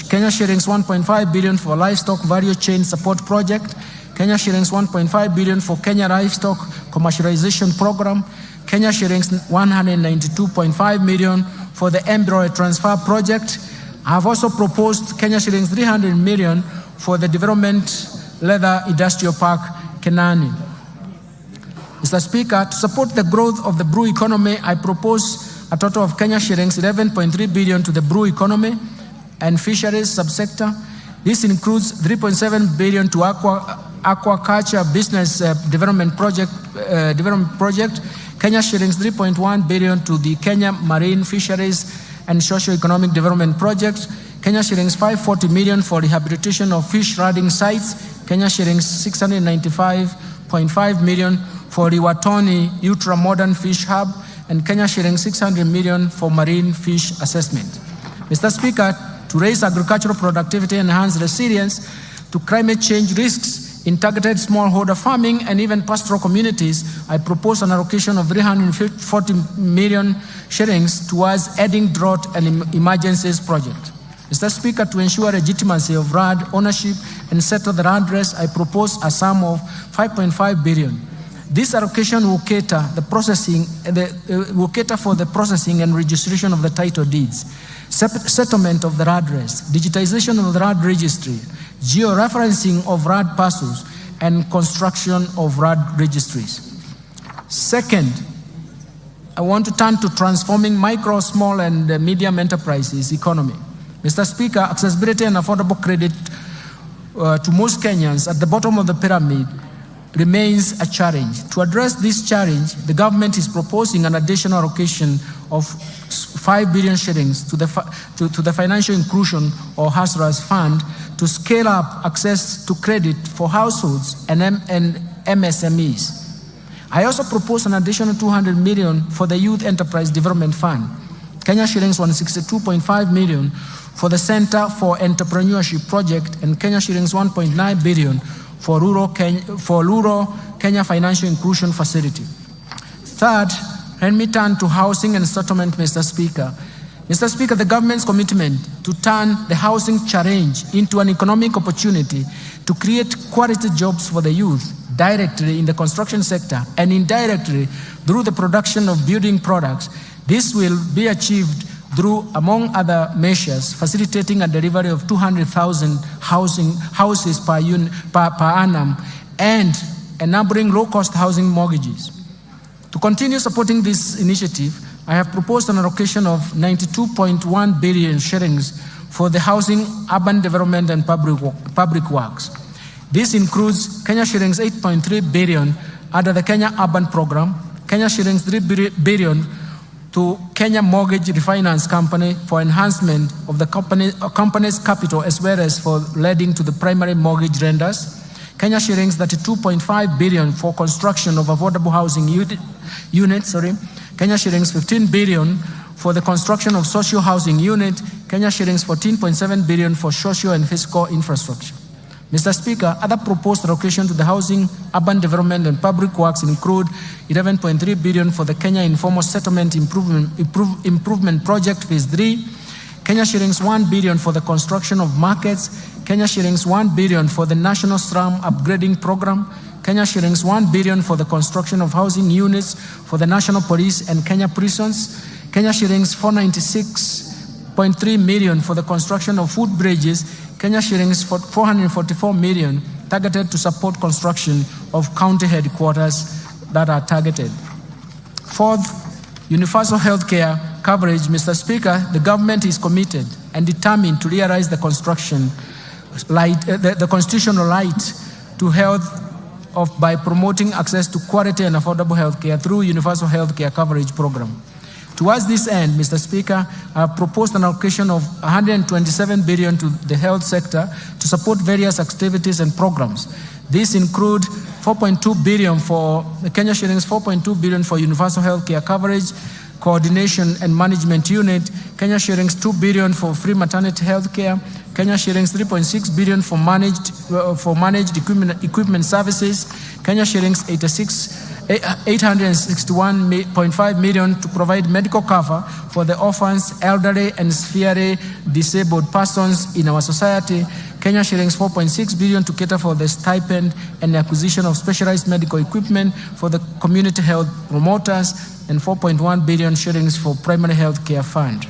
Kenya shillings 1.5 billion for livestock value chain support project, Kenya shillings 1.5 billion for Kenya livestock commercialization program, Kenya shillings 192.5 million for the embryo transfer project. I have also proposed Kenya shillings 300 million for the development leather industrial park, Kenani. Mr. Speaker, to support the growth of the brew economy, I propose a total of Kenya shillings 11.3 billion to the brew economy and fisheries subsector. This includes 3.7 billion to aquaculture business development project, Kenya shillings 3.1 billion to the Kenya Marine Fisheries and Socio-Economic Development Project, Kenya shillings 540 million for rehabilitation of fish rotting sites, Kenya shillings 695.5 million for Riwatoni Ultra-Modern Fish Hub, and Kenya shillings 600 million for marine fish assessment. Mr. Speaker, to raise agricultural productivity and enhance resilience to climate change risks in targeted smallholder farming and even pastoral communities, I propose an allocation of 340 million shillings towards adding drought and emergencies project. Mr. Speaker, to ensure legitimacy of RAD ownership and settle the RAD race, I propose a sum of 5.5 billion. This allocation will cater for the processing and registration of the title deeds, settlement of the RAD race, digitization of the RAD registry, georeferencing of RAD parcels, and construction of RAD registries. Second, I want to turn to transforming micro, small, and medium enterprises economy. Mr. Speaker, accessibility and affordable credit to most Kenyans at the bottom of the pyramid remains a challenge. To address this challenge, the government is proposing an additional allocation of 5 billion shillings to the Financial Inclusion or HASRAS Fund to scale up access to credit for households and MSMEs. I also propose an additional 200 million for the Youth Enterprise Development Fund, Kenya shillings 162.5 million for the Center for Entrepreneurship Project, and Kenya shillings 1.9 billion for rural Kenya Financial Inclusion Facility. Third, let me turn to housing and settlement, Mr. Speaker. Mr. Speaker, the government's commitment to turn the housing challenge into an economic opportunity to create quality jobs for the youth directly in the construction sector and indirectly through the production of building products. This will be achieved through, among other measures, facilitating a delivery of 200,000 houses per annum and enabling low-cost housing mortgages. To continue supporting this initiative, I have proposed an allocation of 92.1 billion shillings for the housing, urban development, and public works. This includes Kenya shillings 8.3 billion under the Kenya Urban Program, Kenya shillings 3 billion to Kenya Mortgage Refinance Company for enhancement of the company's capital as well as for lending to the primary mortgage lenders, Kenya shillings 32.5 billion for construction of affordable housing units, Kenya shillings 15 billion for the construction of social housing unit, Kenya shillings 14.7 billion for social and physical infrastructure. Mr. Speaker, other proposed allocation to the housing, urban development and public works include 11.3 billion for the Kenya Informal Settlement Improvement Project Phase 3, Kenya shillings 1 billion for the construction of markets, Kenya shillings 1 billion for the National Slum Upgrading Program, Kenya shillings 1 billion for the construction of housing units for the National Police and Kenya prisons, Kenya shillings 496.3 million for the construction of food bridges, Kenya shillings 444 million targeted to support construction of county headquarters that are targeted. Fourth, universal health care coverage. Mr. Speaker, the government is committed and determined to realize the constitutional right to health by promoting access to quality and affordable health care through universal health care coverage program. Towards this end, Mr. Speaker, I have proposed an allocation of 127 billion to the health sector to support various activities and programs. These include 4.2 billion for Kenya shillings 4.2 billion for universal health care coverage, coordination and management unit, Kenya shillings 2 billion for free maternity health care, Kenya shillings 3.6 billion for managed equipment services, Kenya shillings 861.5 million to provide medical cover for the orphans, elderly and severely disabled persons in our society, Kenya shillings 4.6 billion to cater for the stipend and acquisition of specialized medical equipment for the community health promoters, and 4.1 billion shillings for primary health care fund.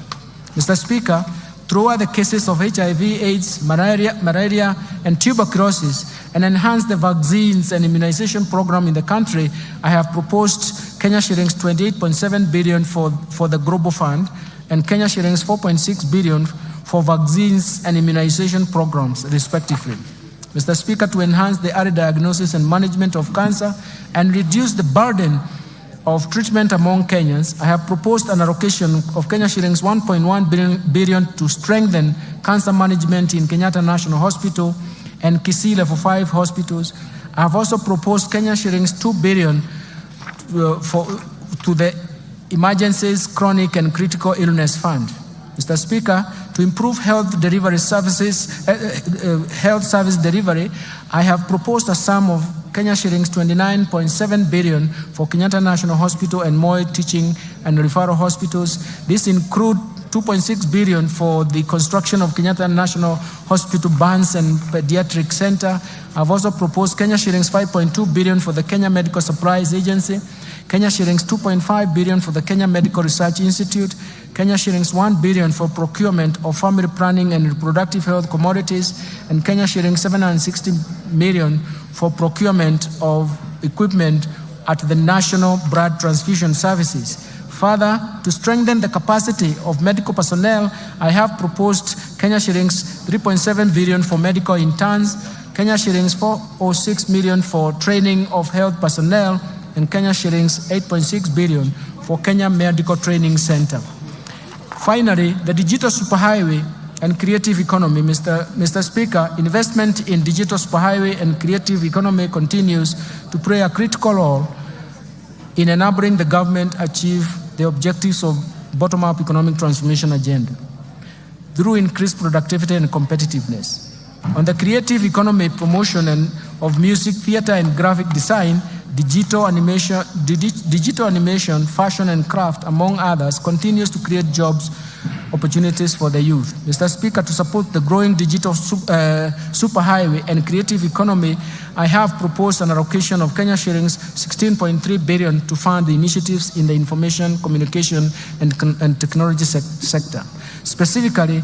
Mr. Speaker, throughout the cases of HIV, AIDS, malaria and tuberculosis, and enhance the vaccines and immunization program in the country, I have proposed Kenya shillings 28.7 billion for the Global Fund and Kenya shillings 4.6 billion for vaccines and immunization programs, respectively. Mr. Speaker, to enhance the early diagnosis and management of cancer and reduce the burden of treatment among Kenyans, I have proposed an allocation of Kenya shillings 1.1 billion to strengthen cancer management in Kenyatta National Hospital and Kisii Level 5 hospitals. I have also proposed Kenya shillings 2 billion to the Emergencies, Chronic and Critical Illness Fund. Mr. Speaker, to improve health service delivery, I have proposed a sum of Kenya shillings 29.7 billion for Kenyatta National Hospital and Moi Teaching and Referral Hospitals. This include 2.6 billion for the construction of Kenyatta National Hospital Burns and Pediatric Center. I've also proposed Kenya shillings 5.2 billion for the Kenya Medical Supplies Agency, Kenya shillings 2.5 billion for the Kenya Medical Research Institute, Kenya shillings 1 billion for procurement of family planning and reproductive health commodities, and Kenya shillings 760 million for procurement of equipment at the National Blood Transfusion Services. Further, to strengthen the capacity of medical personnel, I have proposed Kenya shillings 3.7 billion for medical interns, Kenya shillings 406 million for training of health personnel, and Kenya shillings 8.6 billion for Kenya Medical Training Center. Finally, the digital superhighway and creative economy. Mr. Speaker, investment in digital superhighway and creative economy continues to play a critical role in enabling the government achieve the objectives of bottom-up economic transformation agenda through increased productivity and competitiveness. On the creative economy promotion and of music, theater and graphic design, digital animation, fashion and craft, among others, continues to create jobs opportunities for the youth. Mr. Speaker, to support the growing digital superhighway and creative economy, I have proposed an allocation of Kenya shillings 16.3 billion to fund the initiatives in the information, communication, and technology sector. Specifically,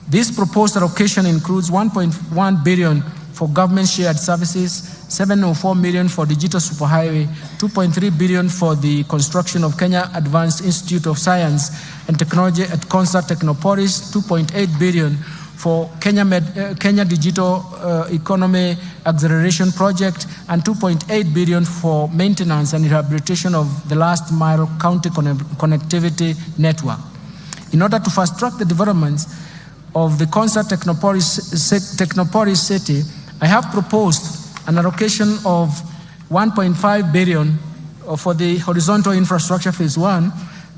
this proposed allocation includes 1.1 billion for government shared services, 704 million for digital superhighway, 2.3 billion for the construction of Kenya Advanced Institute of Science and Technology at Concert Technopolis, 2.8 billion for Kenya Digital Economy Acceleration Project, and 2.8 billion for maintenance and rehabilitation of the last mile county connectivity network. In order to fast track the developments of the Concert Technopolis city, I have proposed an allocation of 1.5 billion for the horizontal infrastructure phase 1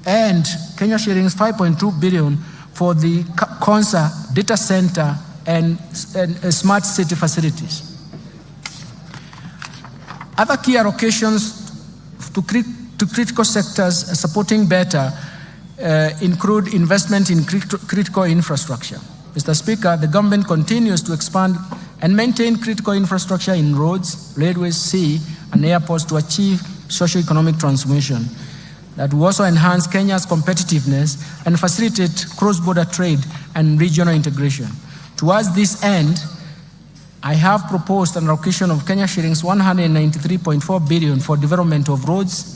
and Kenya shillings 5.2 billion for the Konsa data center and smart city facilities. Other key allocations to critical sectors supporting better include investment in critical infrastructure. Mr. Speaker, the government continues to expand and maintain critical infrastructure in roads, railways, sea, and airports to achieve socio-economic transformation that will also enhance Kenya's competitiveness and facilitate cross-border trade and regional integration. Towards this end, I have proposed an allocation of Kenya shillings 193.4 billion for development of roads.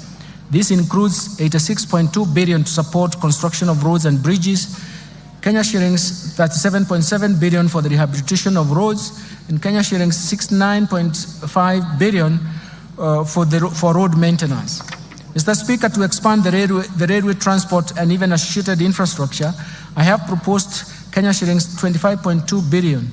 This includes 86.2 billion to support construction of roads and bridges, Kenya shillings 37.7 billion for the rehabilitation of roads, and Kenya shillings 69.5 billion for road maintenance. Mr. Speaker, to expand the railway transport and even associated infrastructure, I have proposed Kenya shillings 25.2 billion.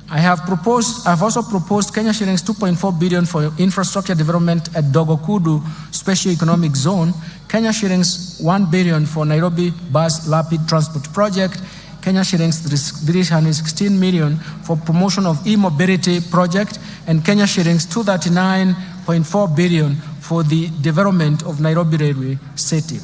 I have also proposed Kenya shillings 2.4 billion for infrastructure development at Dogokudu Special Economic Zone, Kenya shillings 1 billion for Nairobi Bus Rapid Transport Project, Kenya shillings 316 million for promotion of e-mobility project, and Kenya shillings 239.4 billion for the development of Nairobi Railway City.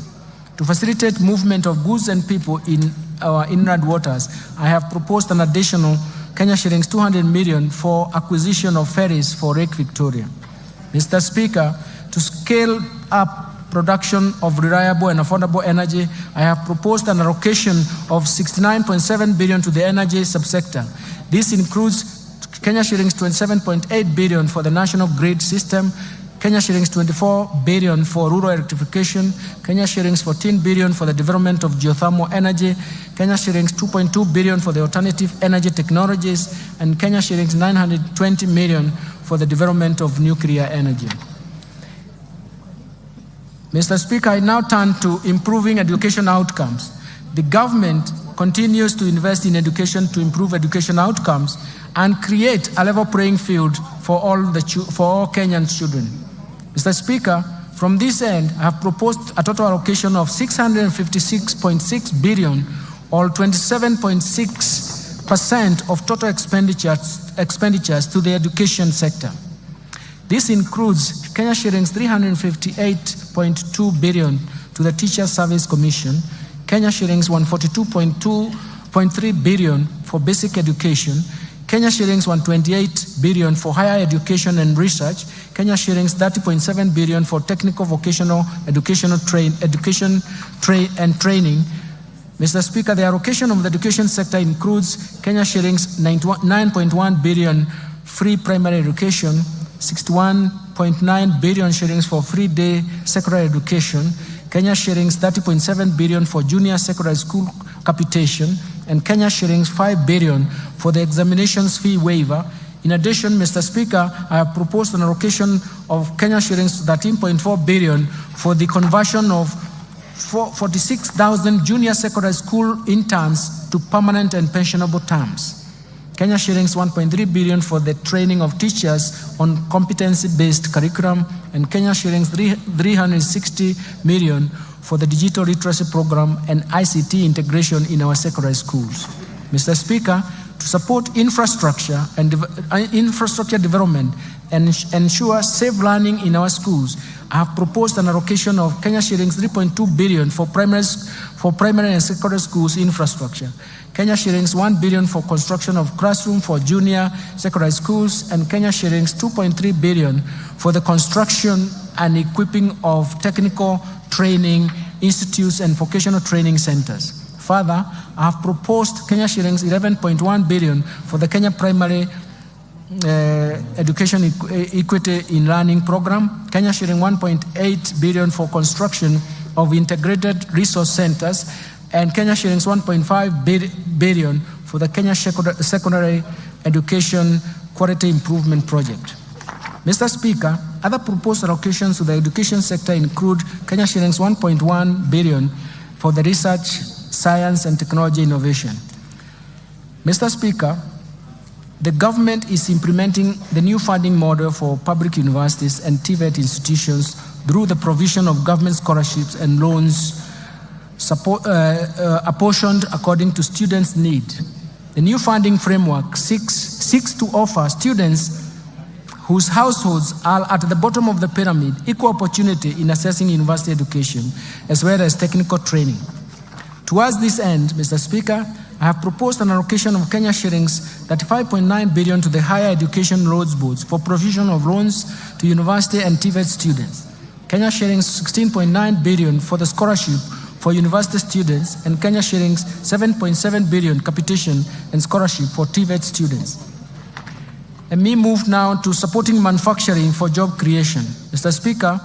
To facilitate movement of goods and people in our inland waters, I have proposed an additional Kenya shillings 200 million for acquisition of ferries for Lake Victoria. Mr. Speaker, to scale up production of reliable and affordable energy, I have proposed an allocation of 69.7 billion to the energy subsector. This includes Kenya shillings 27.8 billion for the national grid system, Kenya shillings 24 billion for rural electrification, Kenya shillings 14 billion for the development of geothermal energy, Kenya shillings 2.2 billion for the alternative energy technologies, and Kenya shillings 920 million for the development of nuclear energy. Mr. Speaker, I now turn to improving education outcomes. The government continues to invest in education to improve education outcomes and create a level playing field for all Kenyan children. Mr. Speaker, from this end, I have proposed a total allocation of 656.6 billion, or 27.6% of total expenditures to the education sector. This includes Kenya shillings 358.2 billion to the Teacher Service Commission, Kenya shillings 142.3 billion for basic education, Kenya shillings 128 billion for higher education and research, Kenya shillings 30.7 billion for technical vocational education training. Mr. Speaker, the allocation of the education sector includes Kenya shillings 9.1 billion free primary education, 61.9 billion shillings for free day secondary education, Kenya shillings 30.7 billion for junior secondary school capitation, and Kenya shillings 5 billion for the examinations fee waiver. In addition, Mr. Speaker, I have proposed an allocation of Kenya shillings 13.4 billion for the conversion of 46,000 junior secondary school interns to permanent and pensionable terms. Kenya shillings 1.3 billion for the training of teachers on competency-based curriculum, and Kenya shillings 360 million for the digital literacy program and ICT integration in our secondary schools. Mr. Speaker, to support infrastructure and infrastructure development and ensure safe learning in our schools, I have proposed an allocation of Kenya shillings 3.2 billion for primary and secondary schools infrastructure, Kenya shillings 1 billion for construction of classroom for junior secondary schools, and Kenya shillings 2.3 billion for the construction and equipping of technical training institutes and vocational training centers. Further, I have proposed Kenya shillings 11.1 billion for the Kenya Primary Education Equity in Learning Program, Kenya shilling 1.8 billion for construction of integrated resource centers, and Kenya shillings 1.5 billion for the Kenya Secondary Education Quality Improvement Project. Mr. Speaker, other proposed allocations to the education sector include Kenya shillings 1.1 billion for the research, science, and technology innovation. Mr. Speaker, the government is implementing the new funding model for public universities and TVET institutions through the provision of government scholarships and loans apportioned according to students' need. The new funding framework seeks to offer students whose households are at the bottom of the pyramid equal opportunity in accessing university education as well as technical training. Towards this end, Mr. Speaker, I have proposed an allocation of Kenya shillings 35.9 billion to the Higher Education Loans Boards for provision of loans to university and TVET students. Kenya shillings 16.9 billion for the scholarship for university students, and Kenya shillings 7.7 billion capitation and scholarship for TVET students. Let me move now to supporting manufacturing for job creation. Mr. Speaker,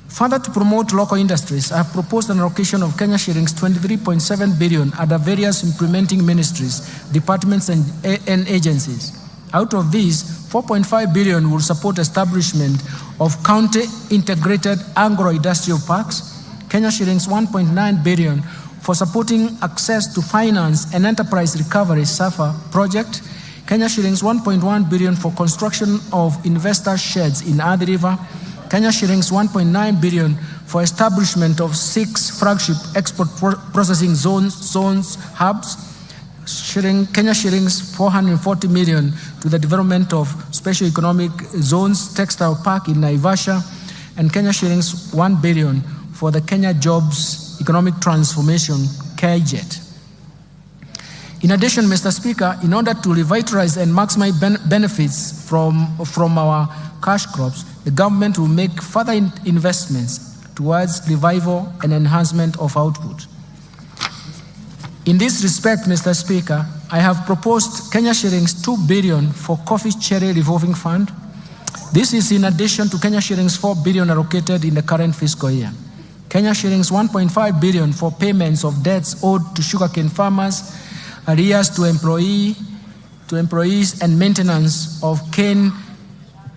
further to promote local industries, I have proposed an allocation of Kenya shillings 23.7 billion under various implementing ministries, departments, and agencies. Out of these, 4.5 billion will support establishment of county integrated agro-industrial parks, Kenya shillings 1.9 billion for supporting access to finance and enterprise recovery SAFA project, Kenya shillings 1.1 billion for construction of investor sheds in Athi River, Kenya shillings 1.9 billion for establishment of 6 flagship export processing zones hubs, Kenya shillings 440 million to the development of special economic zones textile park in Naivasha, and Kenya shillings 1 billion for the Kenya Jobs Economic Transformation KJET. In addition, Mr. Speaker, in order to revitalize and maximize benefits from our cash crops, the government will make further investments towards revival and enhancement of output. In this respect, Mr. Speaker, I have proposed Kenya shillings 2 billion for Coffee Cherry Revolving Fund. This is in addition to Kenya shillings 4 billion allocated in the current fiscal year. Kenya shillings 1.5 billion for payments of debts owed to sugarcane farmers, arrears to employees, and maintenance of cane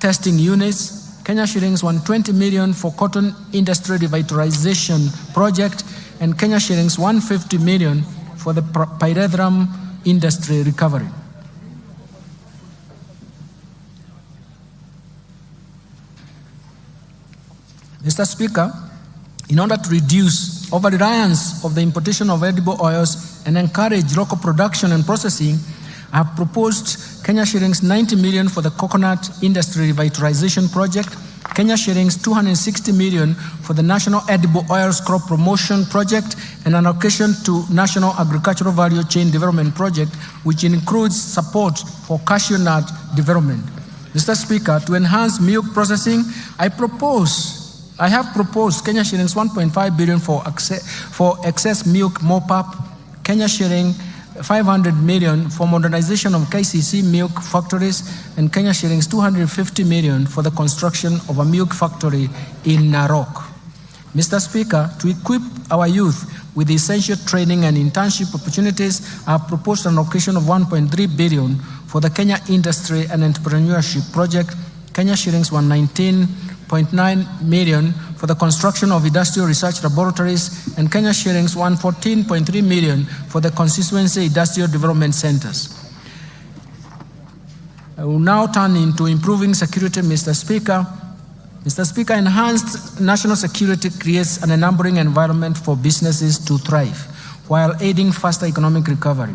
testing units. Kenya shillings 120 million for cotton industry revitalization project, and Kenya shillings 150 million for the pyrethrum industry recovery. Mr. Speaker, in order to reduce over-reliance of the importation of edible oils and encourage local production and processing, I have proposed Kenya shillings 90 million for the coconut industry revitalization project, Kenya shillings 260 million for the National Edible Oils Crop Promotion Project, and an allocation to National Agricultural Value Chain Development Project, which includes support for cashew nut development. Mr. Speaker, to enhance milk processing, I have proposed Kenya shillings 1.5 billion for excess milk mop-up, Kenya shilling 500 million for modernization of KCC milk factories, and Kenya shillings 250 million for the construction of a milk factory in Narok. Mr. Speaker, to equip our youth with essential training and internship opportunities, I have proposed an allocation of 1.3 billion for the Kenya Industry and Entrepreneurship Project, Kenya shillings 119.9 million for the construction of industrial research laboratories, and Kenya shillings 114.3 million for the constituency industrial development centers. I will now turn into improving security, Mr. Speaker. Mr. Speaker, enhanced national security creates an enabling environment for businesses to thrive while aiding faster economic recovery.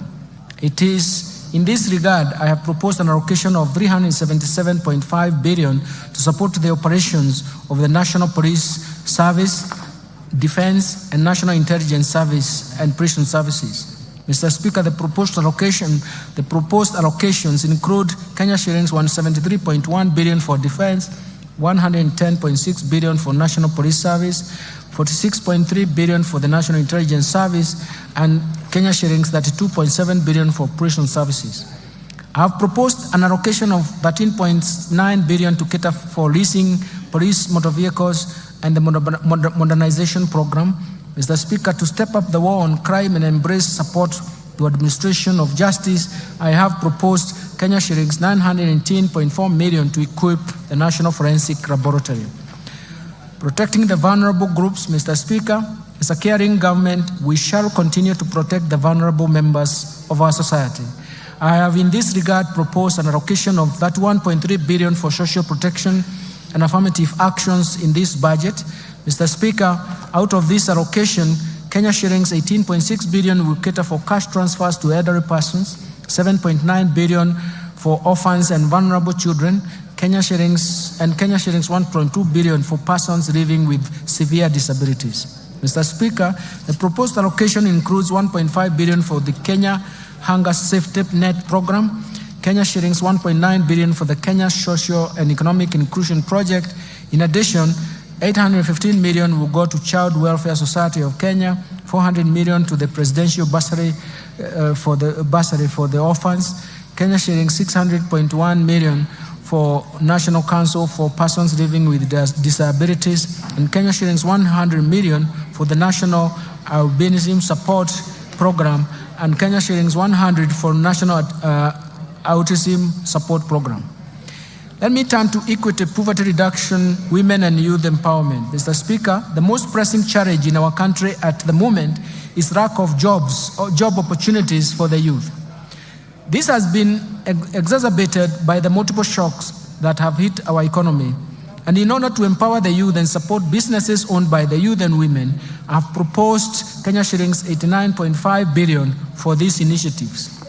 It is in this regard, I have proposed an allocation of 377.5 billion to support the operations of the National Police Service, Defense, and National Intelligence Service and Prison Services. Mr. Speaker, the proposed allocations include Kenya shillings 173.1 billion for Defense, 110.6 billion for National Police Service, 46.3 billion for the National Intelligence Service, and Kenya shillings 32.7 billion for prison services. I have proposed an allocation of 13.9 billion to cater for leasing police motor vehicles and the modernization program. Mr. Speaker, to step up the war on crime and embrace support to administration of justice, I have proposed Kenya shillings 918.4 million to equip the National Forensic Laboratory. Protecting the vulnerable groups, Mr. Speaker, as a caring government, we shall continue to protect the vulnerable members of our society. I have in this regard proposed an allocation of that 1.3 billion for social protection and affirmative actions in this budget. Mr. Speaker, out of this allocation, Kenya shillings 18.6 billion will cater for cash transfers to elderly persons, 7.9 billion for orphans and vulnerable children, Kenya shillings 1.2 billion for persons living with severe disabilities. Mr. Speaker, the proposed allocation includes 1.5 billion for the Kenya Hunger Safety Net Program, Kenya shillings 1.9 billion for the Kenya Social and Economic Inclusion Project. In addition, 815 million will go to Child Welfare Society of Kenya, 400 million to the Presidential Bursary for the orphans, Kenya shillings 600.1 million for National Council for Persons Living with Disabilities, and Kenya shillings 100 million for the National Albinism Support Program, and Kenya shillings 100 for National Autism Support Program. Let me turn to equity, poverty reduction, women and youth empowerment. Mr. Speaker, the most pressing challenge in our country at the moment is lack of jobs or job opportunities for the youth. This has been exacerbated by the multiple shocks that have hit our economy. And in order to empower the youth and support businesses owned by the youth and women, I have proposed Kenya shillings 89.5 billion for these initiatives.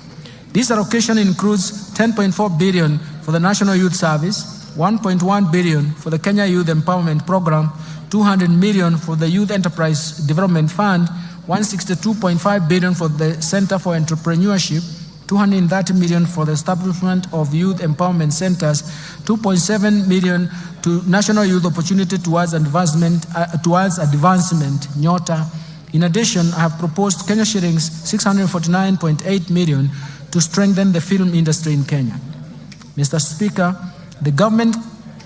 This allocation includes 10.4 billion for the National Youth Service, 1.1 billion for the Kenya Youth Empowerment Program, 200 million for the Youth Enterprise Development Fund, 162.5 billion for the Center for Entrepreneurship, 230 million for the establishment of youth empowerment centers, 2.7 million to National Youth Opportunity Towards Advancement, NYOTA. In addition, I have proposed Kenya shillings 649.8 million to strengthen the film industry in Kenya. Mr. Speaker, the government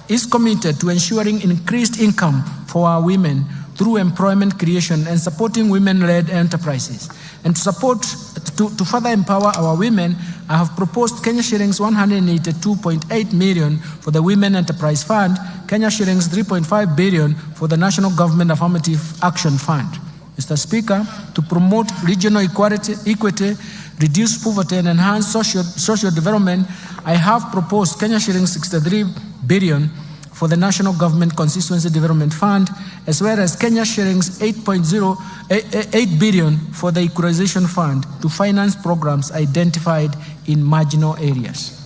is committed to ensuring increased income for our women through employment creation and supporting women-led enterprises. And to further empower our women, I have proposed Kenya shillings 182.8 million for the Women Enterprise Fund, Kenya shillings 3.5 billion for the National Government Affirmative Action Fund. Mr. Speaker, to promote regional equity, reduce poverty and enhance social development, I have proposed Kenya shillings 63 billion for the National Government Constituency Development Fund, as well as Kenya shillings 8 billion for the Equalization Fund to finance programs identified in marginal areas.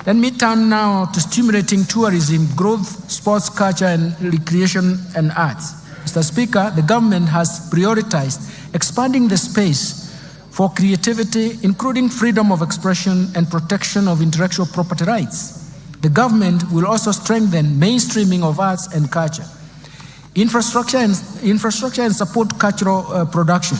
Let me turn now to stimulating tourism, growth, sports, culture, and recreation and arts. Mr. Speaker, the government has prioritized expanding the space for creativity, including freedom of expression and protection of intellectual property rights. The government will also strengthen mainstreaming of arts and culture, infrastructure and support cultural production,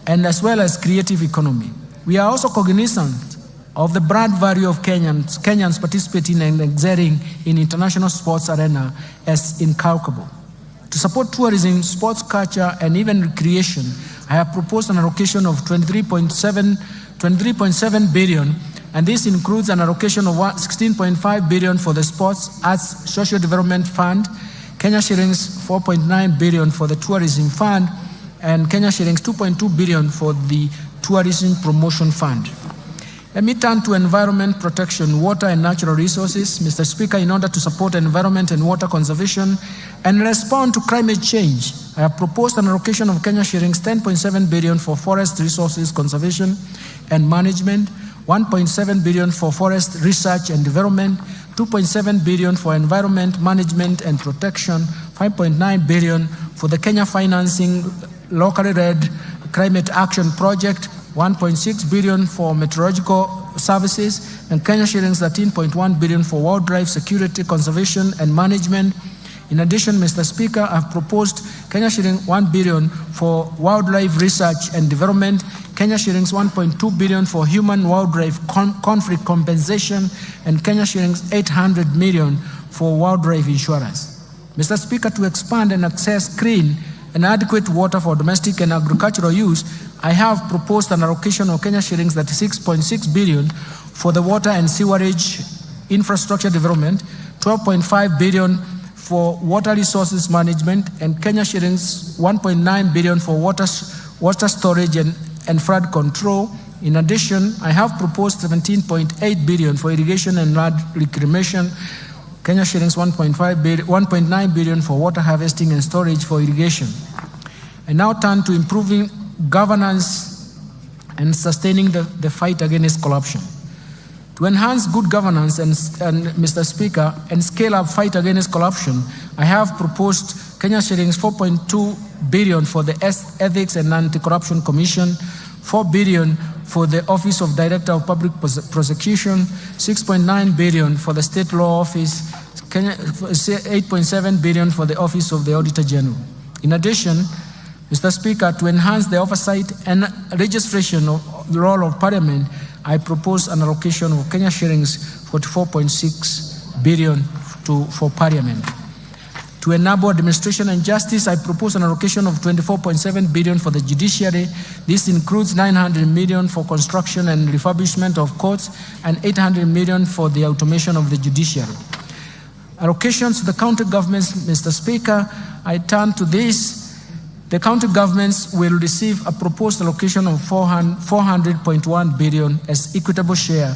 and as well as creative economy. We are also cognizant of the brand value of Kenyans participating and excelling in international sports arena as incalculable. To support tourism, sports, culture, and even recreation, I have proposed an allocation of 23.7 billion, and this includes an allocation of 16.5 billion for the Sports, Arts, Social Development Fund, Kenya shillings 4.9 billion for the Tourism Fund, and Kenya shillings 2.2 billion for the Tourism Promotion Fund. Let me turn to environment protection, water and natural resources. Mr. Speaker, in order to support environment and water conservation and respond to climate change, I have proposed an allocation of Kenya shillings 10.7 billion for forest resources conservation and management, 1.7 billion for forest research and development, 2.7 billion for environment management and protection, 5.9 billion for the Kenya Financing Locally Led Climate Action Project, 1.6 billion for meteorological services, and Kenya shillings 13.1 billion for wildlife security, conservation, and management. In addition, Mr. Speaker, I have proposed Kenya shillings 1 billion for wildlife research and development, Kenya shillings 1.2 billion for human-wildlife conflict compensation, and Kenya shillings 800 million for wildlife insurance. Mr. Speaker, to expand and access clean and adequate water for domestic and agricultural use, I have proposed an allocation of Kenya shillings 36.6 billion for the water and sewerage infrastructure development, 12.5 billion for water resources management, and Kenya shillings 1.9 billion for water storage and flood control, In addition, I have proposed 17.8 billion for irrigation and land reclamation, Kenya shillings 1.9 billion for water harvesting and storage for irrigation. I now turn to improving governance and sustaining the fight against corruption. To enhance good governance and Mr. Speaker, and scale up fight against corruption, I have proposed Kenya shillings 4.2 billion for the Ethics and Anti-Corruption Commission, 4 billion for the Office of Director of Public Prosecution, 6.9 billion for the State Law Office, 8.7 billion for the Office of the Auditor General. In addition, Mr. Speaker, to enhance the oversight and registration of the role of Parliament, I propose an allocation of Kenya shillings 44.6 billion for Parliament. To enable administration and justice, I propose an allocation of 24.7 billion for the judiciary. This includes 900 million for construction and refurbishment of courts and 800 million for the automation of the judiciary. Allocations to the county governments, Mr. Speaker, I turn to this. The county governments will receive a proposed allocation of 400.1 billion as equitable share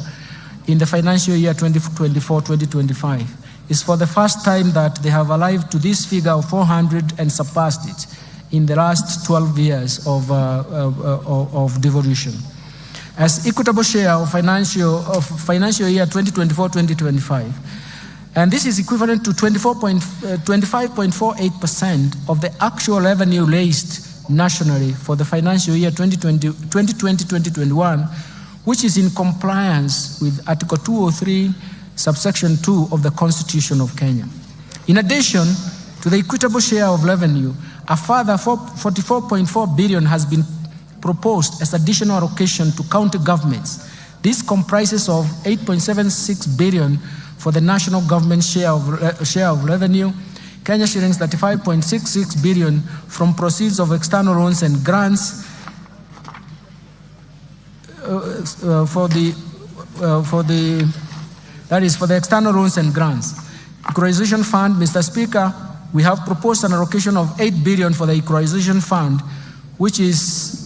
in the financial year 2024-2025. It's for the first time that they have arrived to this figure of 400 and surpassed it in the last 12 years of devolution. As equitable share of financial year 2024-2025. And this is equivalent to 25.48% of the actual revenue raised nationally for the financial year 2020-2021, which is in compliance with Article 203, subsection 2 of the Constitution of Kenya. In addition to the equitable share of revenue, a further 44.4 billion has been proposed as additional allocation to county governments. This comprises of 8.76 billion for the national government share of revenue, Kenya shillings 35.66 billion from proceeds of external loans and grants for the external loans and grants. Equalization Fund, Mr. Speaker, we have proposed an allocation of 8 billion for the Equalization Fund, which is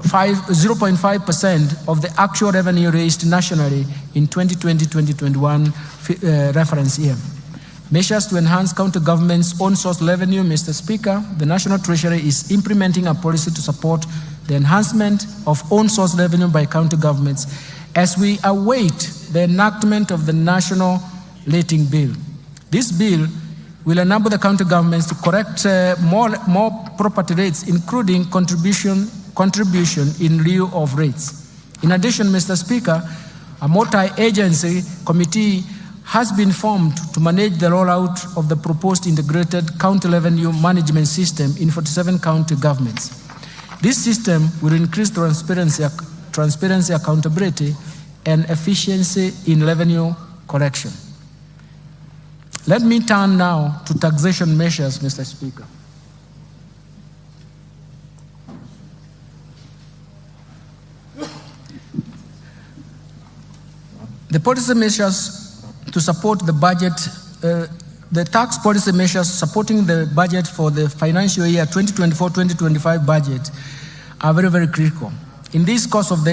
0.5% of the actual revenue raised nationally in 2020-2021 reference year. Measures to enhance county government's own source revenue, Mr. Speaker, the National Treasury is implementing a policy to support the enhancement of own source revenue by county governments as we await the enactment of the National Rating Bill. This bill will enable the county governments to correct more property rates, including contribution in lieu of rates. In addition, Mr. Speaker, a multi-agency committee has been formed to manage the rollout of the proposed integrated county revenue management system in 47 county governments. This system will increase transparency, accountability, and efficiency in revenue collection. Let me turn now to taxation measures, Mr. Speaker. The policy measures to support the budget, the tax policy measures supporting the budget for the financial year 2024-2025 budget are very, very critical. In the course of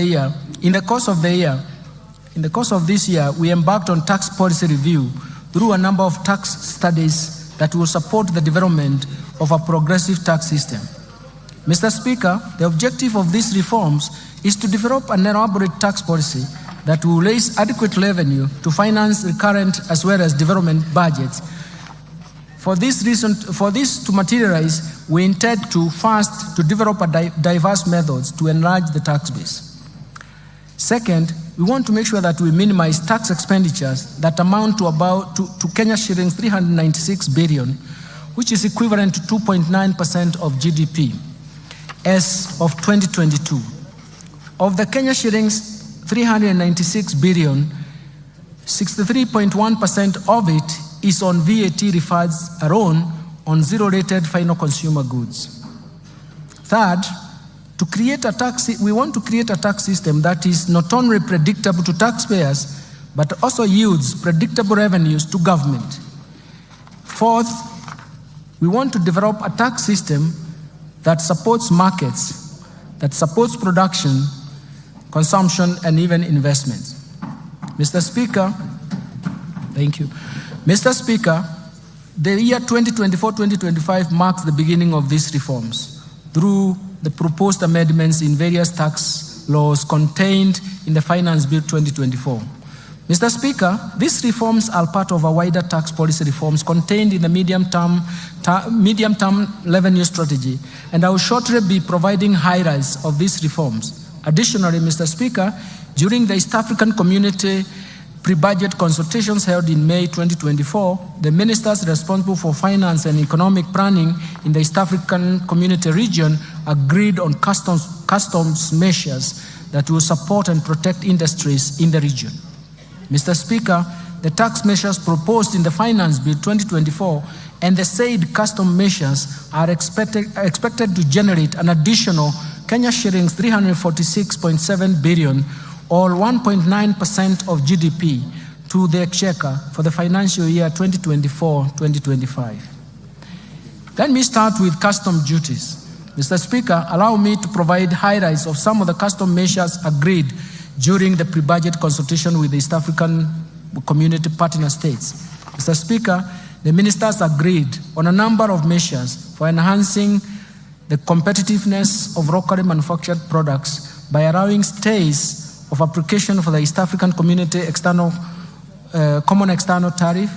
this year, we embarked on tax policy review through a number of tax studies that will support the development of a progressive tax system. Mr. Speaker, the objective of these reforms is to develop an elaborate tax policy that will raise adequate revenue to finance recurrent as well as development budgets. For this to materialize, we intend to first to develop diverse methods to enlarge the tax base. Second, we want to make sure that we minimize tax expenditures that amount to Kenya shillings 396 billion, which is equivalent to 2.9% of GDP as of 2022. Of the Kenya shillings 396 billion, 63.1% of it is on VAT refunds alone on zero-rated final consumer goods. Third, we want to create a tax system that is not only predictable to taxpayers, but also yields predictable revenues to government. Fourth, we want to develop a tax system that supports markets, that supports production, consumption, and even investments. Mr. Speaker, thank you. Mr. Speaker, the year 2024-2025 marks the beginning of these reforms through the proposed amendments in various tax laws contained in the Finance Bill 2024. Mr. Speaker, these reforms are part of a wider tax policy reforms contained in the medium-term revenue strategy, and I will shortly be providing highlights of these reforms. Additionally, Mr. Speaker, during the East African Community pre-budget consultations held in May 2024, the ministers responsible for finance and economic planning in the East African Community region agreed on customs measures that will support and protect industries in the region. Mr. Speaker, the tax measures proposed in the Finance Bill 2024 and the said custom measures are expected to generate an additional Kenya shillings 346.7 billion or 1.9% of GDP to the exchequer for the financial year 2024-2025. Let me start with custom duties. Mr. Speaker, allow me to provide highlights of some of the custom measures agreed during the pre-budget consultation with the East African Community partner states. Mr. Speaker, the ministers agreed on a number of measures for enhancing the competitiveness of locally manufactured products by allowing stays of application for the East African Community Common External Tariff,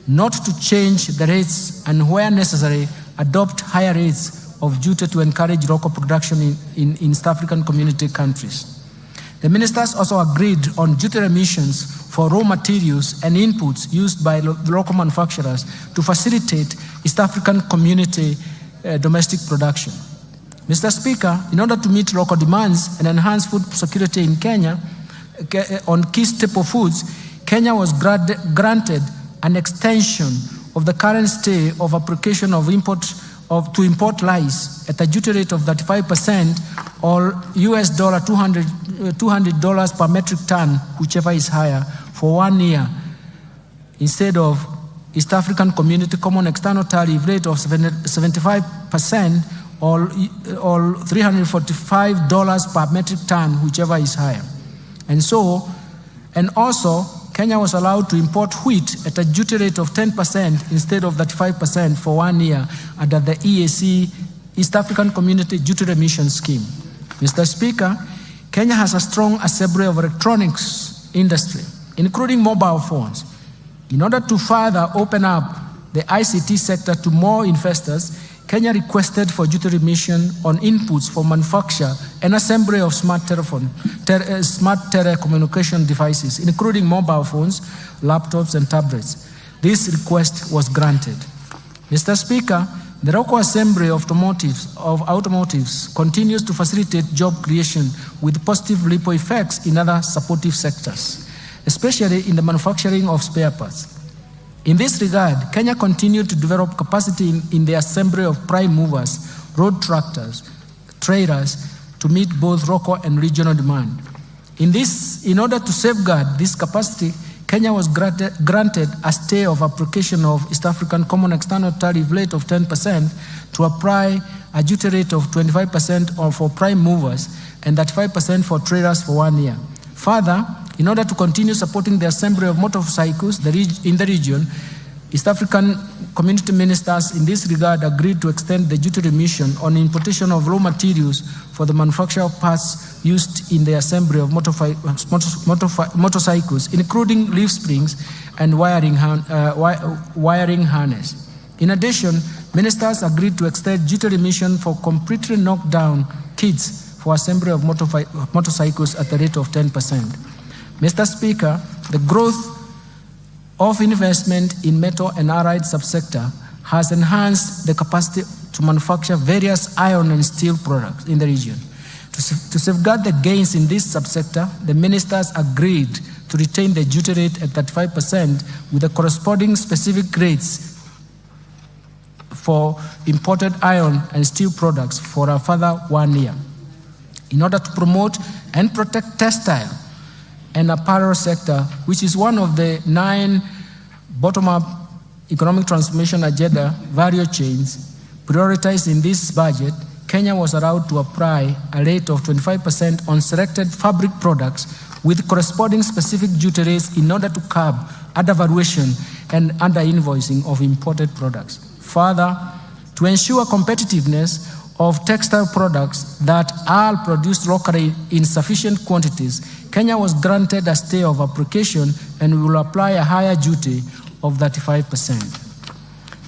not to change the rates and where necessary, adopt higher rates of duty to encourage local production in East African Community countries. The ministers also agreed on duty remissions for raw materials and inputs used by local manufacturers to facilitate East African Community domestic production. Mr. Speaker, in order to meet local demands and enhance food security in Kenya on key staple foods, Kenya was granted an extension of the current stay of application to import rice at a duty rate of 35% or US $200 per metric ton, whichever is higher, for 1 year, instead of East African Community Common External Tariff rate of 75% or $345 per metric ton, whichever is higher. And also, Kenya was allowed to import wheat at a duty rate of 10% instead of 35% for 1 year under the EAC, East African Community Duty Remission Scheme. Mr. Speaker, Kenya has a strong assembly of electronics industry, including mobile phones. In order to further open up the ICT sector to more investors, Kenya requested for duty remission on inputs for manufacture and assembly of smart telecommunication devices, including mobile phones, laptops, and tablets. This request was granted. Mr. Speaker, the local assembly of automotives continues to facilitate job creation with positive ripple effects in other supportive sectors, especially in the manufacturing of spare parts. In this regard, Kenya continued to develop capacity in the assembly of prime movers, road tractors, trailers, to meet both local and regional demand. In order to safeguard this capacity, Kenya was granted a stay of application of East African Common External Tariff rate of 10% to apply a duty rate of 25% for prime movers and 35% for trailers for 1 year. Further, in order to continue supporting the assembly of motorcycles in the region, East African Community ministers in this regard agreed to extend the duty remission on importation of raw materials for the manufacture of parts used in the assembly of motorcycles, including leaf springs and wiring harness. In addition, ministers agreed to extend duty remission for completely knocked down kits for assembly of motorcycles at the rate of 10%. Mr. Speaker, the growth of investment in metal and allied subsector has enhanced the capacity to manufacture various iron and steel products in the region. To safeguard the gains in this subsector, the ministers agreed to retain the duty rate at 35% with the corresponding specific rates for imported iron and steel products for a further 1 year. In order to promote and protect textile and apparel sector, which is one of the 9 bottom-up economic transformation agenda value chains prioritized in this budget, Kenya was allowed to apply a rate of 25% on selected fabric products with corresponding specific duty rates in order to curb undervaluation and under-invoicing of imported products. Further, to ensure competitiveness of textile products that are produced locally in sufficient quantities, Kenya was granted a stay of application and will apply a higher duty of 35%.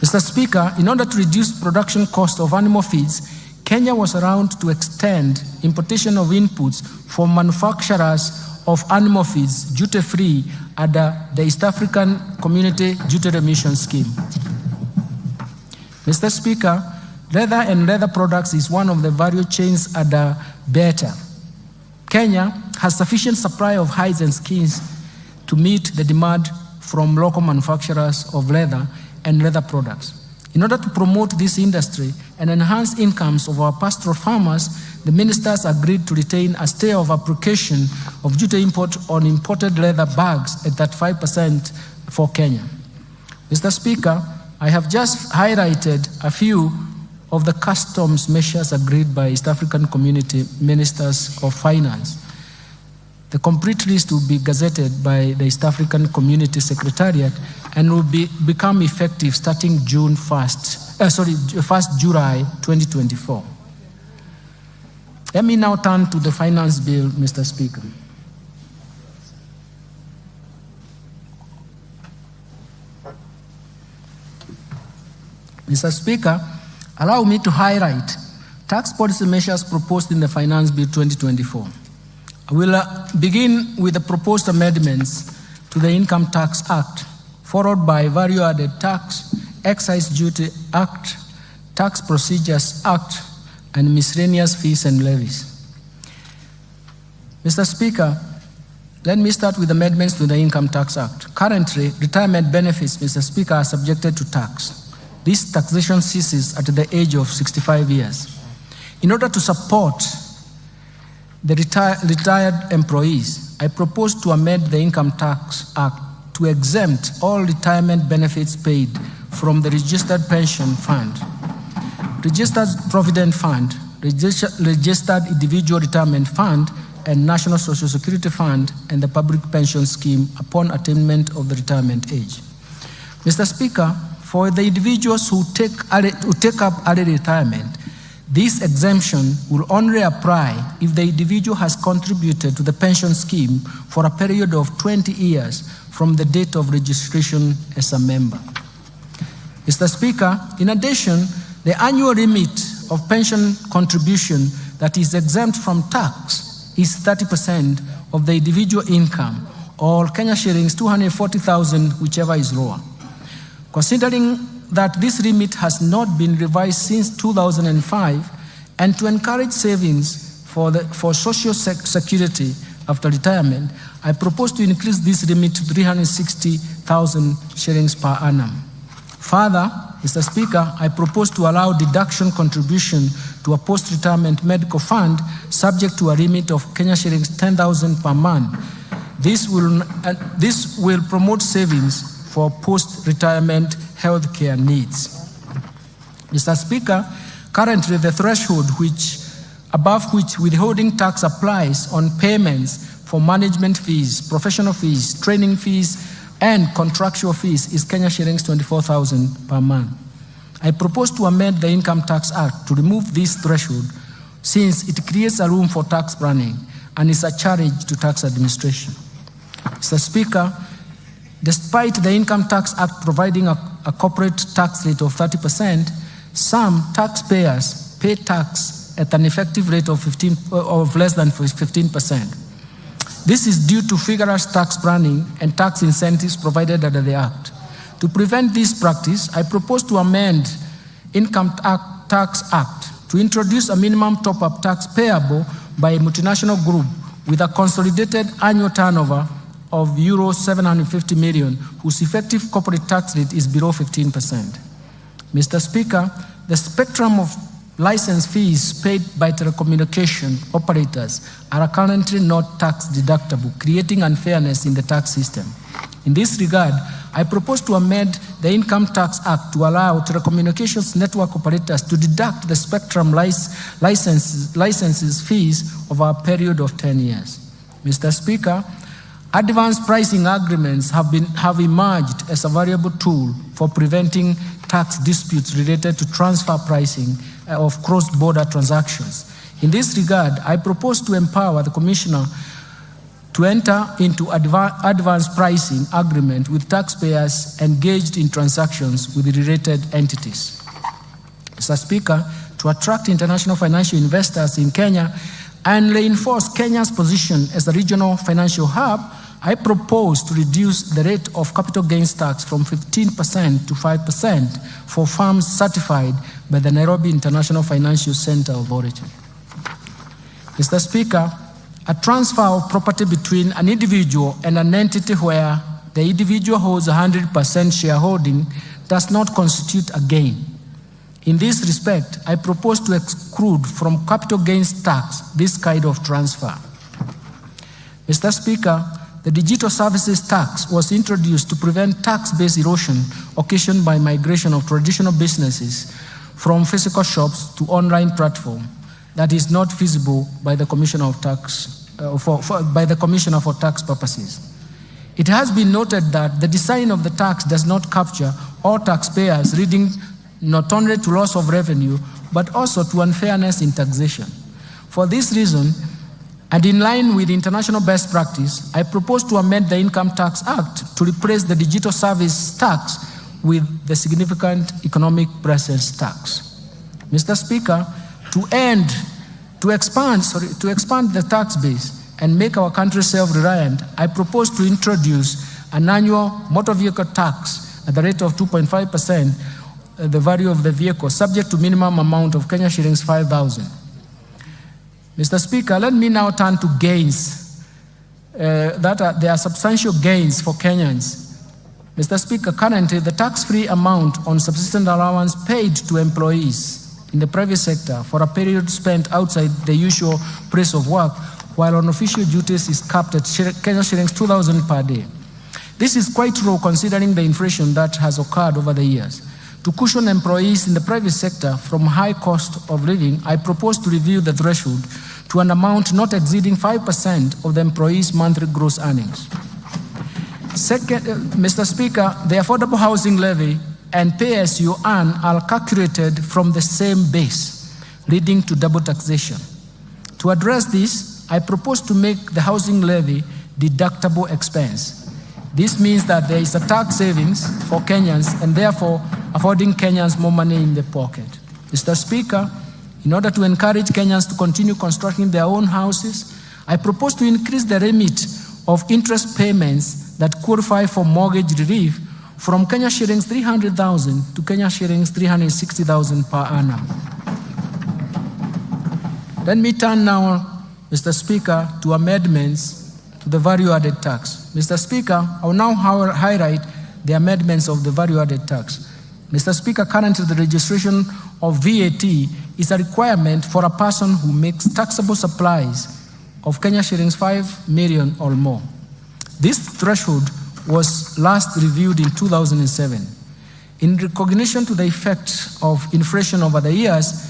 Mr. Speaker, in order to reduce production cost of animal feeds, Kenya was allowed to extend importation of inputs for manufacturers of animal feeds duty-free under the East African Community Duty Remission Scheme. Mr. Speaker, leather and leather products is one of the value chains under BETA. Kenya has sufficient supply of hides and skins to meet the demand from local manufacturers of leather and leather products. In order to promote this industry and enhance incomes of our pastoral farmers, the ministers agreed to retain a stay of application of duty import on imported leather bags at 35% for Kenya. Mr. Speaker, I have just highlighted a few of the customs measures agreed by East African Community Ministers of Finance. The complete list will be gazetted by the East African Community Secretariat and will become effective starting June 1st July 2024. Let me now turn to the finance bill, Mr. Speaker. Mr. Speaker, allow me to highlight tax policy measures proposed in the Finance Bill 2024. I will begin with the proposed amendments to the Income Tax Act, followed by Value-Added Tax, Excise Duty Act, Tax Procedures Act, and miscellaneous fees and levies. Mr. Speaker, let me start with amendments to the Income Tax Act. Currently, retirement benefits, Mr. Speaker, are subjected to tax. This taxation ceases at the age of 65 years. In order to support the retired employees, I propose to amend the Income Tax Act to exempt all retirement benefits paid from the Registered Pension Fund, Registered Provident Fund, Registered Individual Retirement Fund, and National Social Security Fund and the Public Pension Scheme upon attainment of the retirement age. Mr. Speaker, for the individuals who take up early retirement, this exemption will only apply if the individual has contributed to the pension scheme for a period of 20 years from the date of registration as a member. Mr. Speaker, in addition, the annual limit of pension contribution that is exempt from tax is 30% of the individual income, or Kenya shillings 240,000, whichever is lower. Considering that this limit has not been revised since 2005, and to encourage savings for social security after retirement, I propose to increase this limit to 360,000 shillings per annum. Further, Mr. Speaker, I propose to allow deduction contribution to a post-retirement medical fund subject to a limit of Kenya shillings 10,000 per month. This will promote savings for post-retirement healthcare needs. Mr. Speaker, currently the threshold above which withholding tax applies on payments for management fees, professional fees, training fees, and contractual fees is Kenya shillings 24,000 per month. I propose to amend the Income Tax Act to remove this threshold since it creates a room for tax planning and is a challenge to tax administration. Mr. Speaker, despite the Income Tax Act providing a corporate tax rate of 30%, some taxpayers pay tax at an effective rate of less than 15%. This is due to vigorous tax planning and tax incentives provided under the Act. To prevent this practice, I propose to amend Income Tax Act to introduce a minimum top-up tax payable by a multinational group with a consolidated annual turnover of euro 750 million, whose effective corporate tax rate is below 15%. Mr. Speaker, the spectrum of license fees paid by telecommunication operators are currently not tax deductible, creating unfairness in the tax system. In this regard, I propose to amend the Income Tax Act to allow telecommunications network operators to deduct the spectrum licenses fees over a period of 10 years. Mr. Speaker, advance pricing agreements have emerged as a valuable tool for preventing tax disputes related to transfer pricing of cross-border transactions. In this regard, I propose to empower the Commissioner to enter into advance pricing agreement with taxpayers engaged in transactions with related entities. Mr. Speaker, to attract international financial investors in Kenya and reinforce Kenya's position as a regional financial hub, I propose to reduce the rate of capital gains tax from 15% to 5% for firms certified by the Nairobi International Financial Center of Origin. Mr. Speaker, a transfer of property between an individual and an entity where the individual holds 100% shareholding does not constitute a gain. In this respect, I propose to exclude from capital gains tax this kind of transfer. Mr. Speaker, the digital services tax was introduced to prevent tax-based erosion occasioned by migration of traditional businesses from physical shops to online platform that is not feasible by the Commissioner of Tax for tax purposes. It has been noted that the design of the tax does not capture all taxpayers, leading not only to loss of revenue but also to unfairness in taxation. For this reason, and in line with international best practice, I propose to amend the Income Tax Act to replace the digital service tax with the significant economic presence tax. Mr. Speaker, to expand the tax base and make our country self-reliant, I propose to introduce an annual motor vehicle tax at the rate of 2.5%, the value of the vehicle, subject to minimum amount of Kenya shillings 5,000. Mr. Speaker, let me now turn to gains. There are substantial gains for Kenyans. Mr. Speaker, currently the tax-free amount on subsistence allowance paid to employees in the private sector for a period spent outside the usual place of work while on official duties is capped at Kenya shillings 2,000 per day. This is quite low considering the inflation that has occurred over the years. To cushion employees in the private sector from high cost of living, I propose to review the threshold to an amount not exceeding 5% of the employee's monthly gross earnings. Second, Mr. Speaker, the affordable housing levy and pay as you earn are calculated from the same base, leading to double taxation. To address this, I propose to make the housing levy deductible expense. This means that there is a tax savings for Kenyans and therefore affording Kenyans more money in their pocket. Mr. Speaker, in order to encourage Kenyans to continue constructing their own houses, I propose to increase the limit of interest payments that qualify for mortgage relief from Kenya shillings 300,000 to Kenya shillings 360,000 per annum. Let me turn now, Mr. Speaker, to amendments to the value-added tax. Mr. Speaker, I will now highlight the amendments of the value-added tax. Mr. Speaker, currently the registration of VAT is a requirement for a person who makes taxable supplies of Kenya shillings 5 million or more. This threshold was last reviewed in 2007. In recognition to the effect of inflation over the years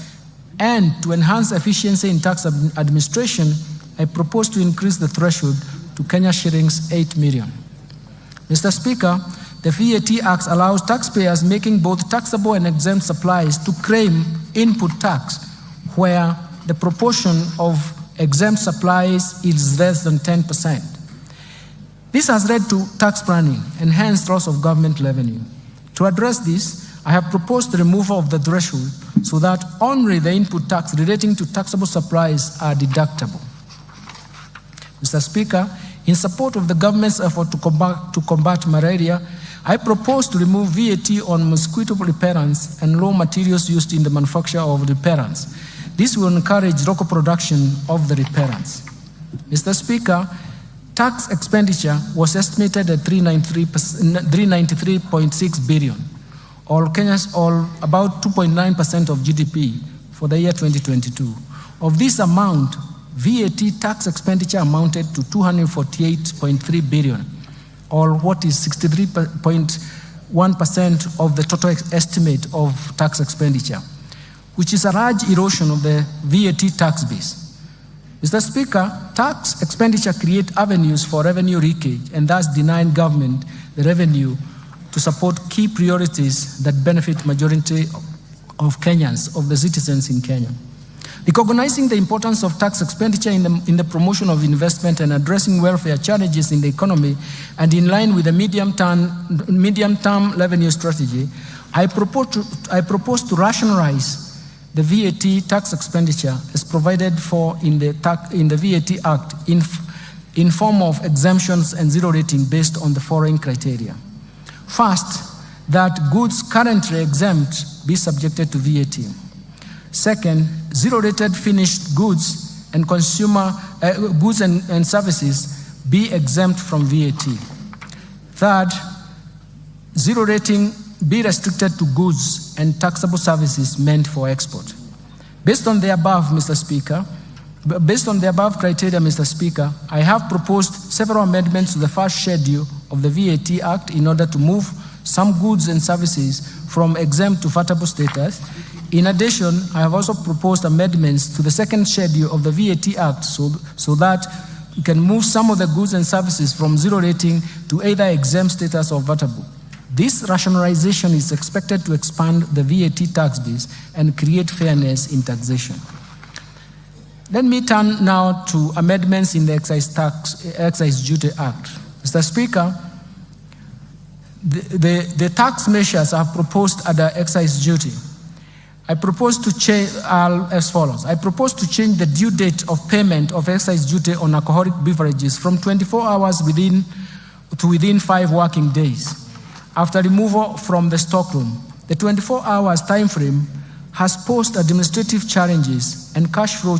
and to enhance efficiency in tax administration, I propose to increase the threshold to Kenya shillings 8 million. Mr. Speaker, the VAT Act allows taxpayers making both taxable and exempt supplies to claim input tax where the proportion of exempt supplies is less than 10%. This has led to tax planning and hence loss of government revenue. To address this, I have proposed the removal of the threshold so that only the input tax relating to taxable supplies are deductible. Mr. Speaker, in support of the government's effort to combat malaria, I propose to remove VAT on mosquito repellents and raw materials used in the manufacture of repellents. This will encourage local production of the repellents. Mr. Speaker, tax expenditure was estimated at 393.6 billion, or about 2.9% of GDP for the year 2022. Of this amount, VAT tax expenditure amounted to 248.3 billion, or what is 63.1% of the total estimate of tax expenditure, which is a large erosion of the VAT tax base. Mr. Speaker, tax expenditure creates avenues for revenue leakage and thus denying government the revenue to support key priorities that benefit majority of Kenyans, of the citizens in Kenya. Recognizing the importance of tax expenditure in the promotion of investment and addressing welfare challenges in the economy, and in line with the medium-term revenue strategy, I propose to rationalize the VAT tax expenditure as provided for in the VAT Act in form of exemptions and zero rating based on the following criteria. First, that goods currently exempt be subjected to VAT. Second, zero-rated finished goods and consumer goods and services be exempt from VAT. Third, zero rating be restricted to goods and taxable services meant for export. Based on the above, Mr. Speaker, based on the above criteria, Mr. Speaker, I have proposed several amendments to the first schedule of the VAT Act in order to move some goods and services from exempt to vatable status. In addition, I have also proposed amendments to the second schedule of the VAT Act so that we can move some of the goods and services from zero rating to either exempt status or vatable. This rationalization is expected to expand the VAT tax base and create fairness in taxation. Let me turn now to amendments in the Excise Duty Act. Mr. Speaker, the tax measures I have proposed under excise duty, I propose to change as follows. I propose to change the due date of payment of excise duty on alcoholic beverages from 24 hours within 5 working days after removal from the stockroom. The 24 hours time frame has posed administrative challenges and cash flow,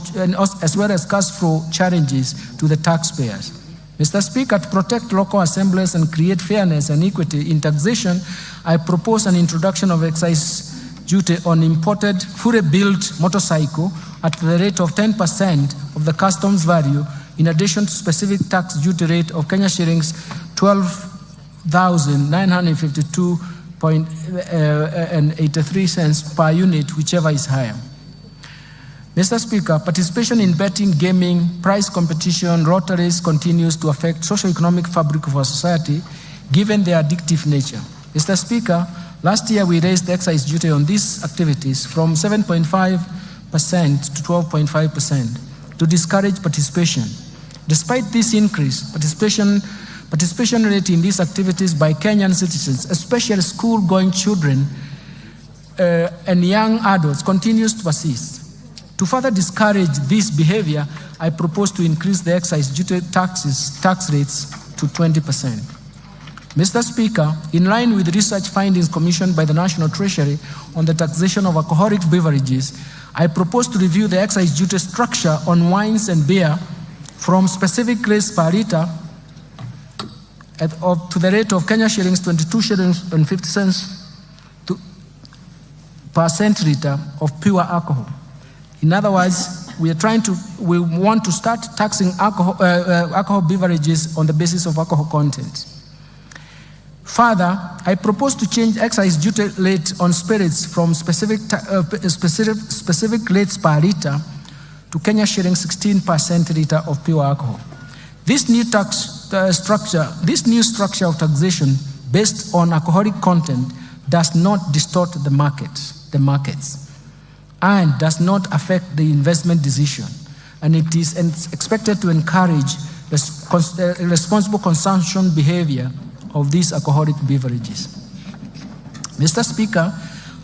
as well as cash flow challenges to the taxpayers. Mr. Speaker, to protect local assemblies and create fairness and equity in taxation, I propose an introduction of excise duty on imported fully built motorcycle at the rate of 10% of the customs value, in addition to specific tax duty rate of Kenya shillings 12,952.83 cents per unit, whichever is higher. Mr. Speaker, participation in betting, gaming, prize competition, lotteries continues to affect socio-economic fabric of our society, given their addictive nature. Mr. Speaker, last year we raised the excise duty on these activities from 7.5% to 12.5% to discourage participation. Despite this increase, participation rate in these activities by Kenyan citizens, especially school-going children and young adults, continues to persist. To further discourage this behavior, I propose to increase the excise duty tax rates to 20%. Mr. Speaker, in line with research findings commissioned by the National Treasury on the taxation of alcoholic beverages, I propose to review the excise duty structure on wines and beer from specific rates per litre to the rate of Kenya shillings 22 shillings and 50 cents per centiliter of pure alcohol. In other words, we want to start taxing alcohol beverages on the basis of alcohol content. Further, I propose to change excise duty rate on spirits from specific rates per litre to Kenya shilling 16 per centiliter of pure alcohol. This new structure of taxation based on alcoholic content does not distort the markets and does not affect the investment decision, and it is expected to encourage responsible consumption behavior of these alcoholic beverages. Mr. Speaker,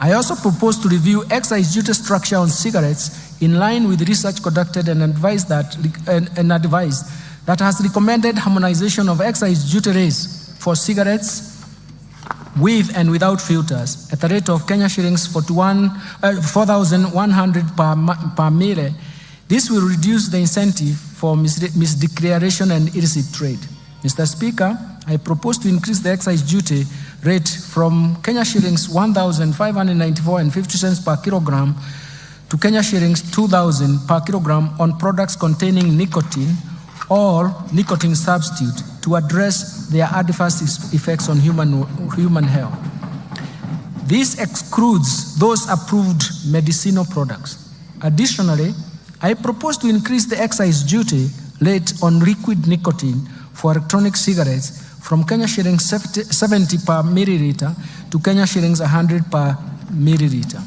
I also propose to review excise duty structure on cigarettes in line with research conducted and advice that has recommended harmonization of excise duty rates for cigarettes with and without filters at the rate of Kenya shillings 4,100 per mile. This will reduce the incentive for misdeclaration and illicit trade. Mr. Speaker, I propose to increase the excise duty rate from Kenya shillings 1,594.50 cents per kilogram to Kenya shillings 2,000 per kilogram on products containing nicotine or nicotine substitute to address their adverse effects on human health. This excludes those approved medicinal products. Additionally, I propose to increase the excise duty rate on liquid nicotine for electronic cigarettes from Kenya shillings 70 per milliliter to Kenya shillings 100 per milliliter.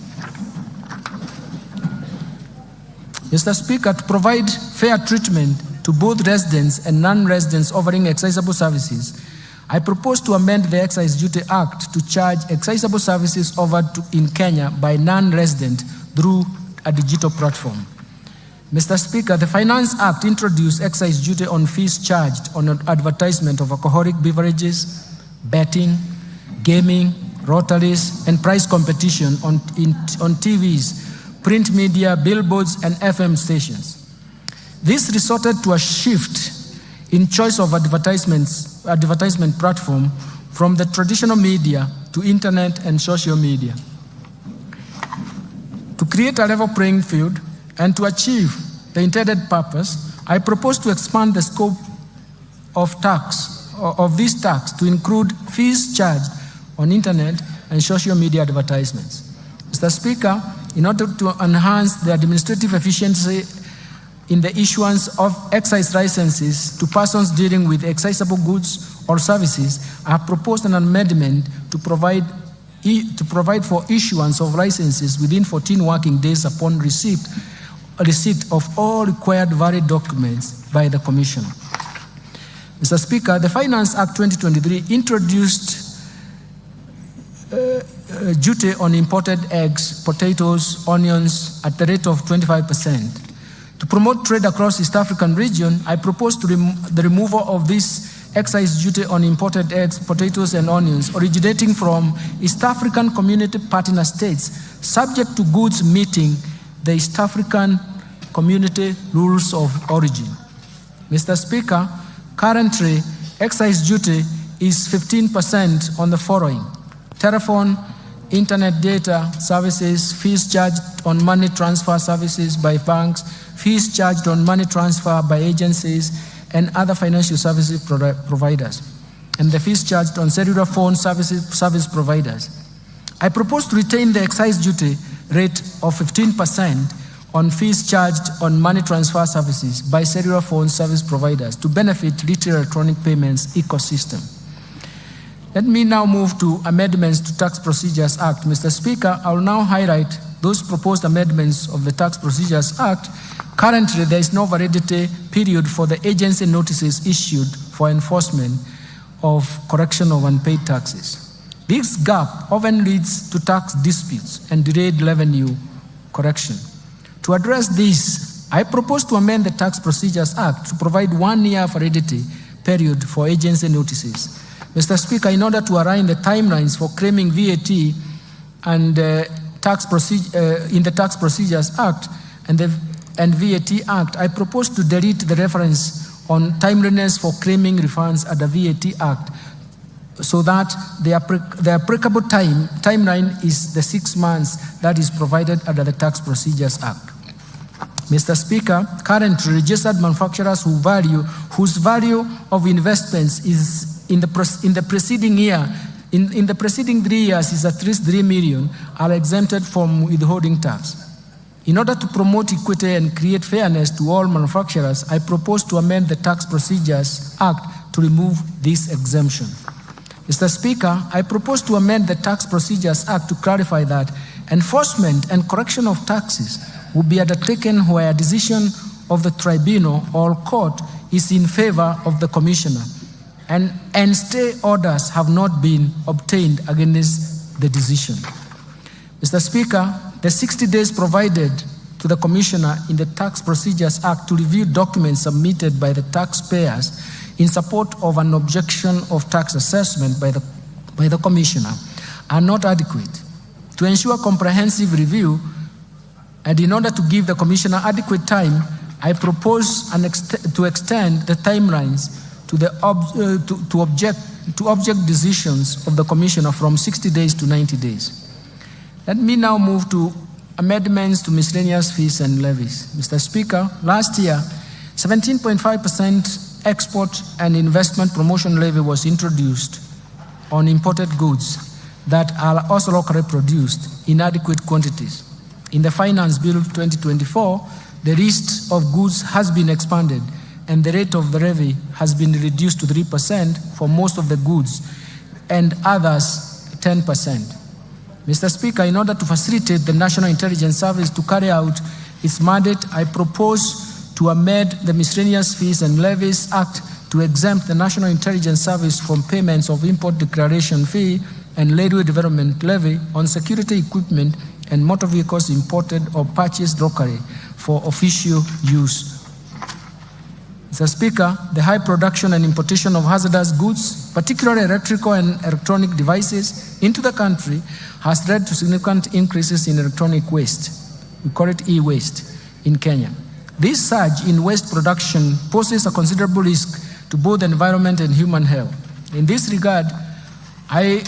Mr. Speaker, to provide fair treatment to both residents and non-residents offering excisable services, I propose to amend the Excise Duty Act to charge excisable services offered in Kenya by non-residents through a digital platform. Mr. Speaker, the Finance Act introduced excise duty on fees charged on advertisement of alcoholic beverages, betting, gaming, lotteries, and prize competition on TVs, print media, billboards, and FM stations. This resulted to a shift in choice of advertisement platform from the traditional media to internet and social media. To create a level playing field and to achieve the intended purpose, I propose to expand the scope of this tax to include fees charged on internet and social media advertisements. Mr. Speaker, in order to enhance the administrative efficiency in the issuance of excise licenses to persons dealing with excisable goods or services, I have proposed an amendment to provide for issuance of licenses within 14 working days upon receipt of all required valid documents by the Commissioner. Mr. Speaker, the Finance Act 2023 introduced duty on imported eggs, potatoes, onions at the rate of 25%. To promote trade across East African region, I propose to the removal of this excise duty on imported eggs, potatoes, and onions originating from East African Community Partner States, subject to goods meeting the East African Community Rules of Origin. Mr. Speaker, currently, excise duty is 15% on the following: telephone, internet data services, fees charged on money transfer services by banks, fees charged on money transfer by agencies and other financial services providers, and the fees charged on cellular phone service providers. I propose to retain the excise duty rate of 15% on fees charged on money transfer services by cellular phone service providers to benefit retail electronic payments ecosystem. Let me now move to amendments to Tax Procedures Act. Mr. Speaker, I will now highlight those proposed amendments of the Tax Procedures Act. Currently, there is no validity period for the agency notices issued for enforcement of correction of unpaid taxes. This gap often leads to tax disputes and delayed revenue correction. To address this, I propose to amend the Tax Procedures Act to provide 1 year validity period for agency notices. Mr. Speaker, in order to align the timelines for claiming VAT and in the Tax Procedures Act and VAT Act, I propose to delete the reference on timeliness for claiming refunds at the VAT Act so that the applicable timeline is the 6 months that is provided under the Tax Procedures Act. Mr. Speaker, currently registered manufacturers whose value of investments is in the preceding year, in the preceding 3 years is at least 3 million, are exempted from withholding tax. In order to promote equity and create fairness to all manufacturers, I propose to amend the Tax Procedures Act to remove this exemption. Mr. Speaker, I propose to amend the Tax Procedures Act to clarify that enforcement and correction of taxes will be undertaken where a decision of the tribunal or court is in favor of the Commissioner, and stay orders have not been obtained against the decision. Mr. Speaker, the 60 days provided to the Commissioner in the Tax Procedures Act to review documents submitted by the taxpayers in support of an objection of tax assessment by the Commissioner are not adequate. To ensure comprehensive review, and in order to give the Commissioner adequate time, I propose to extend the timelines to object decisions of the Commissioner from 60 days to 90 days. Let me now move to amendments to miscellaneous fees and levies. Mr. Speaker, last year, 17.5% export and investment promotion levy was introduced on imported goods that are also locally produced in adequate quantities. In the Finance Bill 2024, the list of goods has been expanded and the rate of the levy has been reduced to 3% for most of the goods and others 10%. Mr. Speaker, in order to facilitate the National Intelligence Service to carry out its mandate, I propose to amend the Miscellaneous Fees and Levies Act to exempt the National Intelligence Service from payments of import declaration fee and railway development levy on security equipment and motor vehicles imported or purchased locally for official use. Mr. Speaker, the high production and importation of hazardous goods, particularly electrical and electronic devices, into the country has led to significant increases in electronic waste. We call it e-waste in Kenya. This surge in waste production poses a considerable risk to both the environment and human health. In this regard, I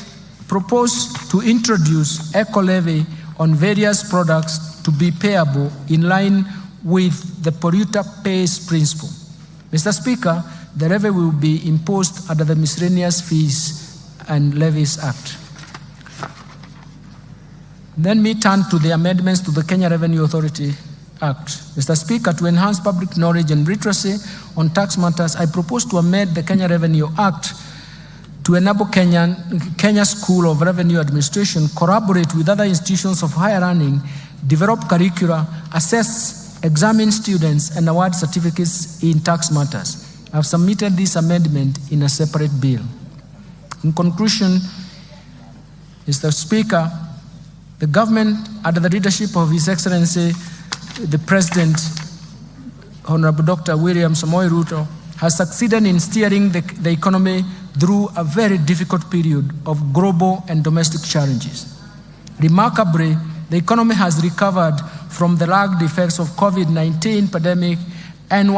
propose to introduce eco-levy on various products to be payable in line with the polluter pays principle. Mr. Speaker, the levy will be imposed under the Miscellaneous Fees and Levies Act. Then we turn to the amendments to the Kenya Revenue Authority Act. Mr. Speaker, to enhance public knowledge and literacy on tax matters, I propose to amend the Kenya Revenue Act to enable Kenya School of Revenue Administration collaborate with other institutions of higher learning, develop curricula, assess, examine students, and award certificates in tax matters. I have submitted this amendment in a separate bill. In conclusion, Mr. Speaker, the government, under the leadership of His Excellency, the President, Honorable Dr. William Samoei Ruto, has succeeded in steering the economy through a very difficult period of global and domestic challenges. Remarkably, the economy has recovered from the lagged effects of COVID-19 pandemic and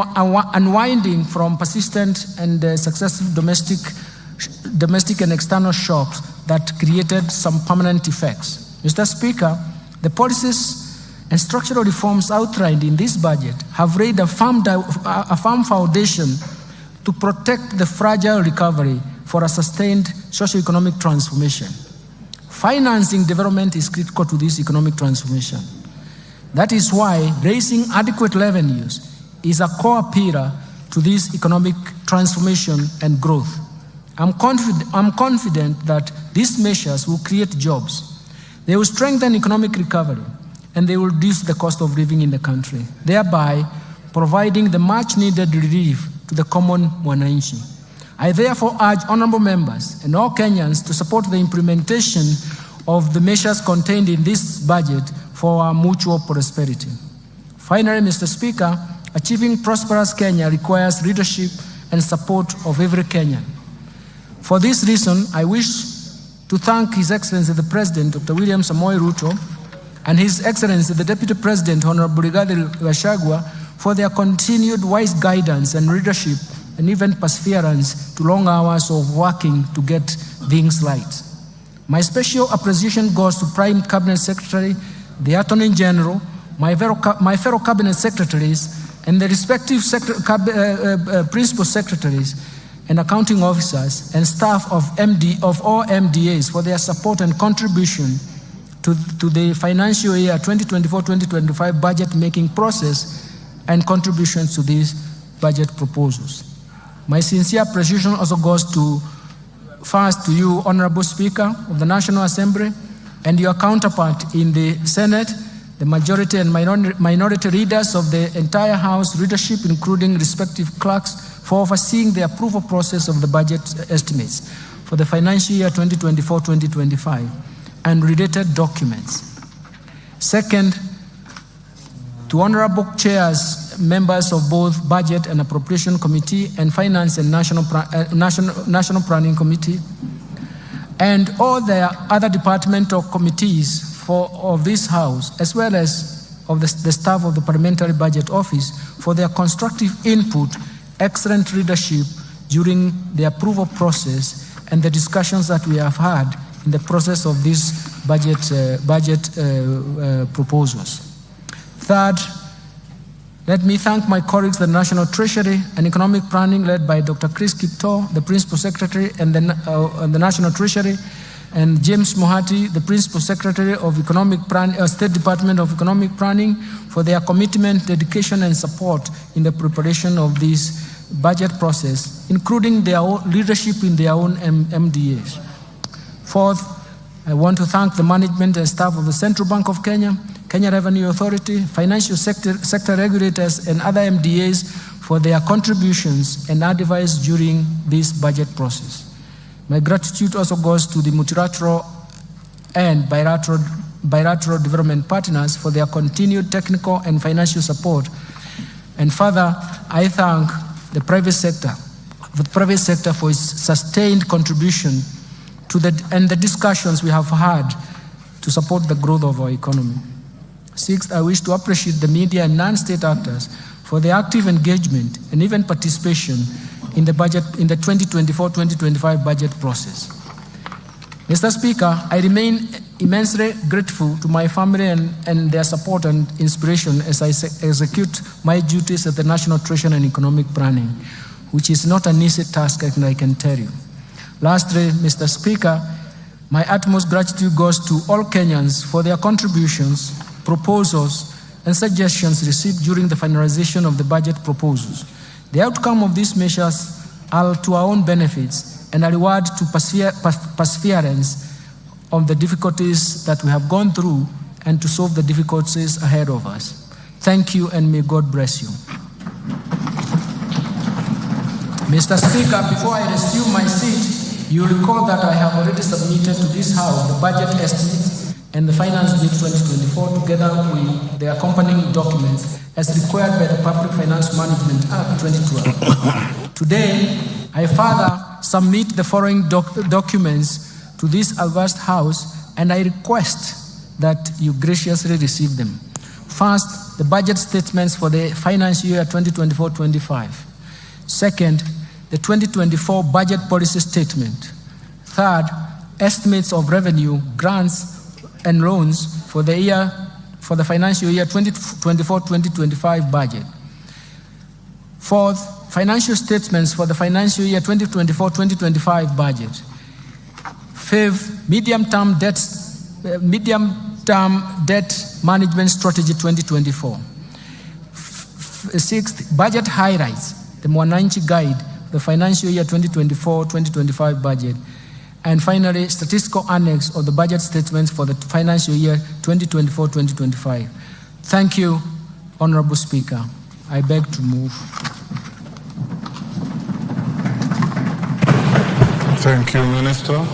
unwinding from persistent and successive domestic and external shocks that created some permanent effects. Mr. Speaker, the policies and structural reforms outlined in this budget have laid a firm foundation to protect the fragile recovery for a sustained socio-economic transformation. Financing development is critical to this economic transformation. That is why raising adequate revenues is a core pillar to this economic transformation and growth. I'm confident that these measures will create jobs. They will strengthen economic recovery, and they will reduce the cost of living in the country, thereby providing the much-needed relief to the common mwananchi. I therefore urge honorable members and all Kenyans to support the implementation of the measures contained in this budget for our mutual prosperity. Finally, Mr. Speaker, achieving prosperous Kenya requires leadership and support of every Kenyan. For this reason, I wish to thank His Excellency the President, Dr. William Samoei Ruto, and His Excellency the Deputy President, Honorable Rigathi Gachagua, for their continued wise guidance and leadership and even perseverance to long hours of working to get things right. My special appreciation goes to Prime Cabinet Secretary, the Attorney General, my fellow Cabinet Secretaries, and the respective Principal Secretaries and accounting officers and staff of all MDAs for their support and contribution to the financial year 2024-2025 budget making process and contributions to these budget proposals. My sincere appreciation also goes first to you, Honorable Speaker of the National Assembly, and your counterpart in the Senate, the majority and minority leaders of the entire House leadership, including respective clerks, for overseeing the approval process of the budget estimates for the financial year 2024-2025 and related documents. Second, to honorable chairs, members of both Budget and Appropriation Committee and Finance and National Planning Committee, and all the other departmental committees of this House, as well as of the staff of the Parliamentary Budget Office, for their constructive input, excellent leadership during the approval process and the discussions that we have had in the process of these budget proposals. Third, Let me thank my colleagues at the National Treasury and Economic Planning led by Dr. Chris Kipto, the Principal Secretary and the National Treasury, and James Mohati, the Principal Secretary of State Department of Economic Planning, for their commitment, dedication, and support in the preparation of this budget process, including their own leadership in their own MDAs. Fourth, I want to thank the management and staff of the Central Bank of Kenya, Kenya Revenue Authority, financial sector regulators, and other MDAs for their contributions and advice during this budget process. My gratitude also goes to the multilateral and bilateral development partners for their continued technical and financial support. And further, I thank the private sector for its sustained contribution to the discussions we have had to support the growth of our economy. Sixth, I wish to appreciate the media and non-state actors for their active engagement and even participation in the 2024-2025 budget process. Mr. Speaker, I remain immensely grateful to my family and their support and inspiration as I execute my duties at the National Treasury and Economic Planning, which is not an easy task, I can tell you. Lastly, Mr. Speaker, my utmost gratitude goes to all Kenyans for their contributions, proposals, and suggestions received during the finalization of the budget proposals. The outcome of these measures are to our own benefits and a reward to perseverance on the difficulties that we have gone through and to solve the difficulties ahead of us. Thank you, and may God bless you. Mr. Speaker, before I resume my seat, you recall that I have already submitted to this House the budget estimates and the Finance Bill 2024 together with the accompanying documents as required by the Public Finance Management Act 2012. Today, I further submit the following documents to this august House, and I request that you graciously receive them. First, the budget statements for the financial year 2024-25. Second, the 2024 budget policy statement. Third, estimates of revenue, grants, and loans for the financial year 2024-2025 budget. Fourth, financial statements for the financial year 2024-2025 budget. Fifth, medium-term debt management strategy 2024. Sixth, budget highlights, the Mwananchi guide, the financial year 2024-2025 budget. And finally, statistical annex of the budget statements for the financial year 2024-2025. Thank you, Honorable Speaker. I beg to move. Thank you, Minister.